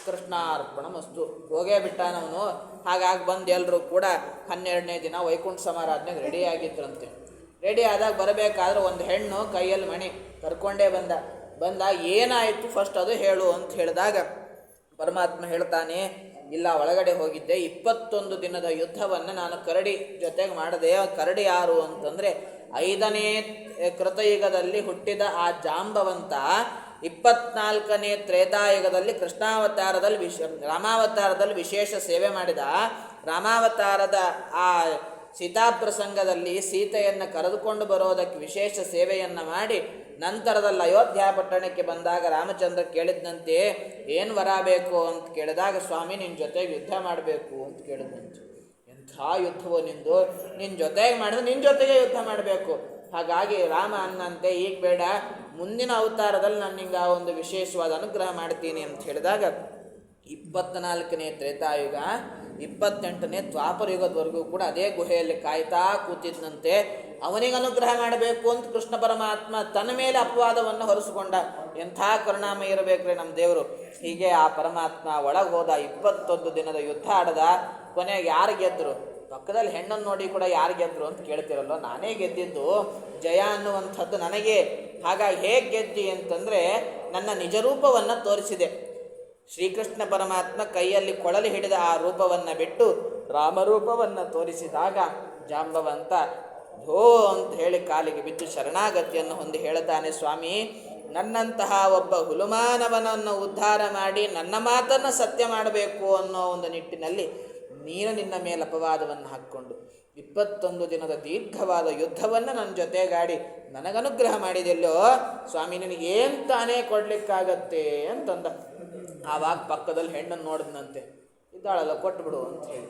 ಕೃಷ್ಣಾರ್ಪಣಮಸ್ತು, ಹೋಗೇ ಬಿಟ್ಟಾನವನು. ಹಾಗಾಗಿ ಬಂದು ಎಲ್ಲರೂ ಕೂಡ 12ನೇ ದಿನ ವೈಕುಂಠ ಸಮಾರಾಧನೆಗೆ ರೆಡಿಯಾಗಿದ್ದರಂತೆ. ರೆಡಿ ಆದಾಗ ಬರಬೇಕಾದ್ರೆ ಒಂದು ಹೆಣ್ಣು ಕೈಯಲ್ಲಿ ಮಣಿ ಕರ್ಕೊಂಡೇ ಬಂದಾಗ ಏನಾಯಿತು ಫಸ್ಟ್ ಅದು ಹೇಳು ಅಂತ ಹೇಳಿದಾಗ ಪರಮಾತ್ಮ ಹೇಳ್ತಾನೆ, ಇಲ್ಲ ಒಳಗಡೆ ಹೋಗಿದ್ದೆ, 21 ದಿನದ ಯುದ್ಧವನ್ನು ನಾನು ಕರಡಿ ಜೊತೆಗೆ ಮಾಡಿದೆ. ಕರಡಿ ಯಾರು ಅಂತಂದರೆ 5ನೇ ಕೃತಯುಗದಲ್ಲಿ ಹುಟ್ಟಿದ ಆ ಜಾಂಬವಂತ 24ನೇ ತ್ರೇತಾಯುಗದಲ್ಲಿ ಕೃಷ್ಣಾವತಾರದಲ್ಲಿ ರಾಮಾವತಾರದಲ್ಲಿ ವಿಶೇಷ ಸೇವೆ ಮಾಡಿದ. ರಾಮಾವತಾರದ ಆ ಸೀತಾಪ್ರಸಂಗದಲ್ಲಿ ಸೀತೆಯನ್ನು ಕರೆದುಕೊಂಡು ಬರೋದಕ್ಕೆ ವಿಶೇಷ ಸೇವೆಯನ್ನು ಮಾಡಿ ನಂತರದಲ್ಲಿ ಅಯೋಧ್ಯ ಪಟ್ಟಣಕ್ಕೆ ಬಂದಾಗ ರಾಮಚಂದ್ರ ಕೇಳಿದ್ದಂತೆ, ಏನು ವರ ಬೇಕು ಅಂತ ಕೇಳಿದಾಗ, ಸ್ವಾಮಿ ನಿನ್ನ ಜೊತೆಗೆ ಯುದ್ಧ ಮಾಡಬೇಕು ಅಂತ ಕೇಳಿದಂತೆ. ಎಂಥ ಯುದ್ಧವೋ ನಿಂದು, ನಿನ್ನ ಜೊತೆಗೆ ಮಾಡಿದ್ರೆ ನಿನ್ನ ಜೊತೆಗೆ ಯುದ್ಧ ಮಾಡಬೇಕು. ಹಾಗಾಗಿ ರಾಮ ಅನ್ನಂತೆ, ಈಗ ಬೇಡ, ಮುಂದಿನ ಅವತಾರದಲ್ಲಿ ನಾನು ನಿಂಗೆ ಒಂದು ವಿಶೇಷವಾದ ಅನುಗ್ರಹ ಮಾಡ್ತೀನಿ ಅಂತ ಹೇಳಿದಾಗ 24ನೇ ತ್ರೇತಾಯುಗ 28ನೇ ದ್ವಾಪರ ಯುಗದವರೆಗೂ ಕೂಡ ಅದೇ ಗುಹೆಯಲ್ಲಿ ಕಾಯ್ತಾ ಕೂತಿದ್ದಂತೆ. ಅವನಿಗೆ ಅನುಗ್ರಹ ಮಾಡಬೇಕು ಅಂತ ಕೃಷ್ಣ ಪರಮಾತ್ಮ ತನ್ನ ಮೇಲೆ ಅಪವಾದವನ್ನು ಹೊರಿಸಿಕೊಂಡ. ಎಂಥ ಕರುಣಾಮಯ ಇರಬೇಕ್ರೆ ನಮ್ಮ ದೇವರು. ಹೀಗೆ ಆ ಪರಮಾತ್ಮ ಒಳಗೆ ಹೋದ, 21 ದಿನದ ಯುದ್ಧ ಆಡದ. ಕೊನೆಗೆ ಯಾರು ಗೆದ್ದರು? ಪಕ್ಕದಲ್ಲಿ ಹೆಣ್ಣನ್ನು ನೋಡಿ ಕೂಡ ಯಾರು ಗೆದ್ದರು ಅಂತ ಕೇಳ್ತಿರಲ್ಲ, ನಾನೇ ಗೆದ್ದಿದ್ದು, ಜಯ ಅನ್ನುವಂಥದ್ದು ನನಗೆ. ಹಾಗಾಗಿ ಹೇಗೆ ಗೆದ್ದಿ ಅಂತಂದರೆ, ನನ್ನ ನಿಜರೂಪವನ್ನು ತೋರಿಸಿದೆ. ಶ್ರೀಕೃಷ್ಣ ಪರಮಾತ್ಮ ಕೈಯಲ್ಲಿ ಕೊಳಲು ಹಿಡಿದ ಆ ರೂಪವನ್ನು ಬಿಟ್ಟು ರಾಮರೂಪವನ್ನು ತೋರಿಸಿದಾಗ ಜಾಂಬವಂತ ಹೋ ಅಂತ ಹೇಳಿ ಕಾಲಿಗೆ ಬಿದ್ದು ಶರಣಾಗತಿಯನ್ನು ಹೊಂದಿ ಹೇಳ್ತಾನೆ, ಸ್ವಾಮಿ ನನ್ನಂತಹ ಒಬ್ಬ ಹುಲುಮಾನವನನ್ನು ಉದ್ಧಾರ ಮಾಡಿ ನನ್ನ ಮಾತನ್ನು ಸತ್ಯ ಮಾಡಬೇಕು ಅನ್ನೋ ಒಂದು ನಿಟ್ಟಿನಲ್ಲಿ ನೀನು ನಿನ್ನ ಮೇಲೆ ಅಪವಾದವನ್ನು ಹಾಕ್ಕೊಂಡು 21 ದಿನದ ದೀರ್ಘವಾದ ಯುದ್ಧವನ್ನು ನನ್ನ ಜೊತೆಗಾಡಿ ನನಗನುಗ್ರಹ ಮಾಡಿದೆಲ್ಲೋ ಸ್ವಾಮಿ, ನಿನಗೇನು ತಾನೇ ಕೊಡಲಿಕ್ಕಾಗತ್ತೆ ಅಂತಂದ. ಆವಾಗ ಪಕ್ಕದಲ್ಲಿ ಹೆಣ್ಣನ್ನು ನೋಡಿದ್ನಂತೆ, ಇದ್ದಾಳಲ್ಲ ಕೊಟ್ಟುಬಿಡು ಅಂತ ಹೇಳಿ.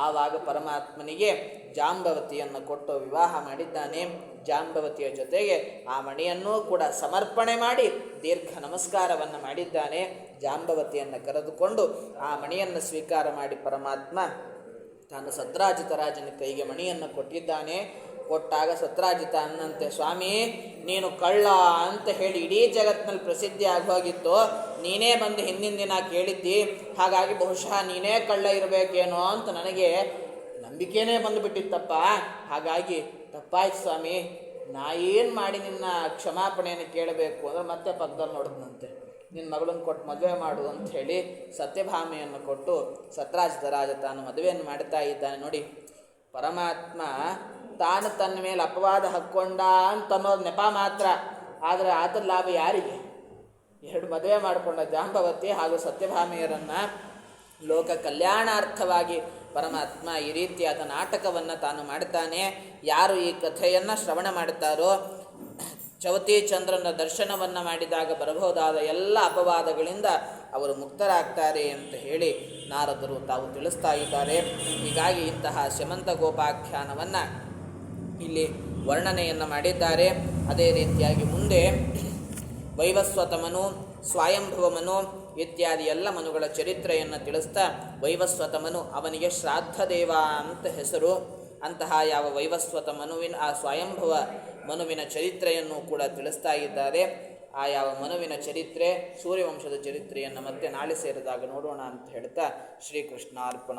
ಆವಾಗ ಪರಮಾತ್ಮನಿಗೆ ಜಾಂಬವತಿಯನ್ನು ಕೊಟ್ಟು ವಿವಾಹ ಮಾಡಿದ್ದಾನೆ. ಜಾಂಬವತಿಯ ಜೊತೆಗೆ ಆ ಮಣಿಯನ್ನೂ ಕೂಡ ಸಮರ್ಪಣೆ ಮಾಡಿ ದೀರ್ಘ ನಮಸ್ಕಾರವನ್ನು ಮಾಡಿದ್ದಾನೆ. ಜಾಂಬವತಿಯನ್ನು ಕರೆದುಕೊಂಡು ಆ ಮಣಿಯನ್ನು ಸ್ವೀಕಾರ ಮಾಡಿ ಪರಮಾತ್ಮ ತಾನು ಸತ್ರಾಜಿತ ರಾಜನ ಕೈಗೆ ಮಣಿಯನ್ನು ಕೊಟ್ಟಿದ್ದಾನೆ. ಕೊಟ್ಟಾಗ ಸತ್ರಾಜಿತ ಅನ್ನಂತೆ, ಸ್ವಾಮಿ ನೀನು ಕಳ್ಳ ಅಂತ ಹೇಳಿ ಇಡೀ ಜಗತ್ತಿನಲ್ಲಿ ಪ್ರಸಿದ್ಧಿ ಆಗೋಗಿತ್ತು, ನೀನೇ ಬಂದು ಹಿಂದಿನ ದಿನ ಕೇಳಿದ್ದಿ, ಹಾಗಾಗಿ ಬಹುಶಃ ನೀನೇ ಕಳ್ಳ ಇರಬೇಕೇನೋ ಅಂತ ನನಗೆ ನಂಬಿಕೆನೇ ಬಂದುಬಿಟ್ಟಿತ್ತಪ್ಪ. ಹಾಗಾಗಿ ತಪ್ಪಾಯ್ತು ಸ್ವಾಮಿ, ನಾ ಏನು ಮಾಡಿ ನಿನ್ನ ಕ್ಷಮಾಪಣೆಯನ್ನು ಕೇಳಬೇಕು ಅಂದರೆ ಮತ್ತೆ ಪಕ್ಕದಲ್ಲಿ ನೋಡಿದ್ನಂತೆ, ನಿನ್ನ ಮಗಳನ್ನು ಕೊಟ್ಟು ಮದುವೆ ಮಾಡು ಅಂತ ಹೇಳಿ ಸತ್ಯಭಾಮೆಯನ್ನು ಕೊಟ್ಟು ಸತ್ರಾಜಿತ ರಾಜ ತಾನು ಮದುವೆಯನ್ನು ಮಾಡ್ತಾ ಇದ್ದಾನೆ. ನೋಡಿ, ಪರಮಾತ್ಮ ತಾನು ತನ್ನ ಮೇಲೆ ಅಪವಾದ ಹಾಕ್ಕೊಂಡ ಅಂತ ಅನ್ನೋದು ನೆಪ ಮಾತ್ರ, ಆದರೆ ಆತನ ಲಾಭ ಯಾರಿಗೆ? 2 ಮದುವೆ ಮಾಡಿಕೊಂಡ ಜಾಂಬವತಿ ಹಾಗೂ ಸತ್ಯಭಾಮೆಯರನ್ನು ಲೋಕ ಕಲ್ಯಾಣಾರ್ಥವಾಗಿ ಪರಮಾತ್ಮ ಈ ರೀತಿಯಾದ ನಾಟಕವನ್ನು ತಾನು ಮಾಡ್ತಾನೆ. ಯಾರು ಈ ಕಥೆಯನ್ನು ಶ್ರವಣ ಮಾಡುತ್ತಾರೋ ಚವತಿ ಚಂದ್ರನ ದರ್ಶನವನ್ನು ಮಾಡಿದಾಗ ಬರಬಹುದಾದ ಎಲ್ಲ ಅಪವಾದಗಳಿಂದ ಅವರು ಮುಕ್ತರಾಗ್ತಾರೆ ಅಂತ ಹೇಳಿ ನಾರದರು ತಾವು ತಿಳಿಸ್ತಾ ಇದ್ದಾರೆ. ಹೀಗಾಗಿ ಇಂತಹ ಸ್ಯಮಂತಗೋಪಾಖ್ಯಾನವನ್ನು ಇಲ್ಲಿ ವರ್ಣನೆಯನ್ನು ಮಾಡಿದ್ದಾರೆ. ಅದೇ ರೀತಿಯಾಗಿ ಮುಂದೆ ವೈವಸ್ವತಮನು, ಸ್ವಯಂಭುವಮನು ಇತ್ಯಾದಿ ಎಲ್ಲ ಮನುಗಳ ಚರಿತ್ರೆಯನ್ನು ತಿಳಿಸ್ತಾ ವೈವಸ್ವತಮನು ಅವನಿಗೆ ಶ್ರಾದ್ದದೇವ ಅಂತ ಹೆಸರು. ಅಂತಹ ಯಾವ ವೈವಸ್ವತ ಮನುವಿನ ಆ ಸ್ವಯಂಭವ ಮನುವಿನ ಚರಿತ್ರೆಯನ್ನು ಕೂಡ ತಿಳಿಸ್ತಾ ಇದ್ದಾರೆ. ಆ ಯಾವ ಮನುವಿನ ಚರಿತ್ರೆ, ಸೂರ್ಯವಂಶದ ಚರಿತ್ರೆಯನ್ನು ಮತ್ತೆ ನಾಳೆ ಸೇರಿದಾಗ ನೋಡೋಣ ಅಂತ ಹೇಳ್ತಾ ಶ್ರೀಕೃಷ್ಣಾರ್ಪಣ.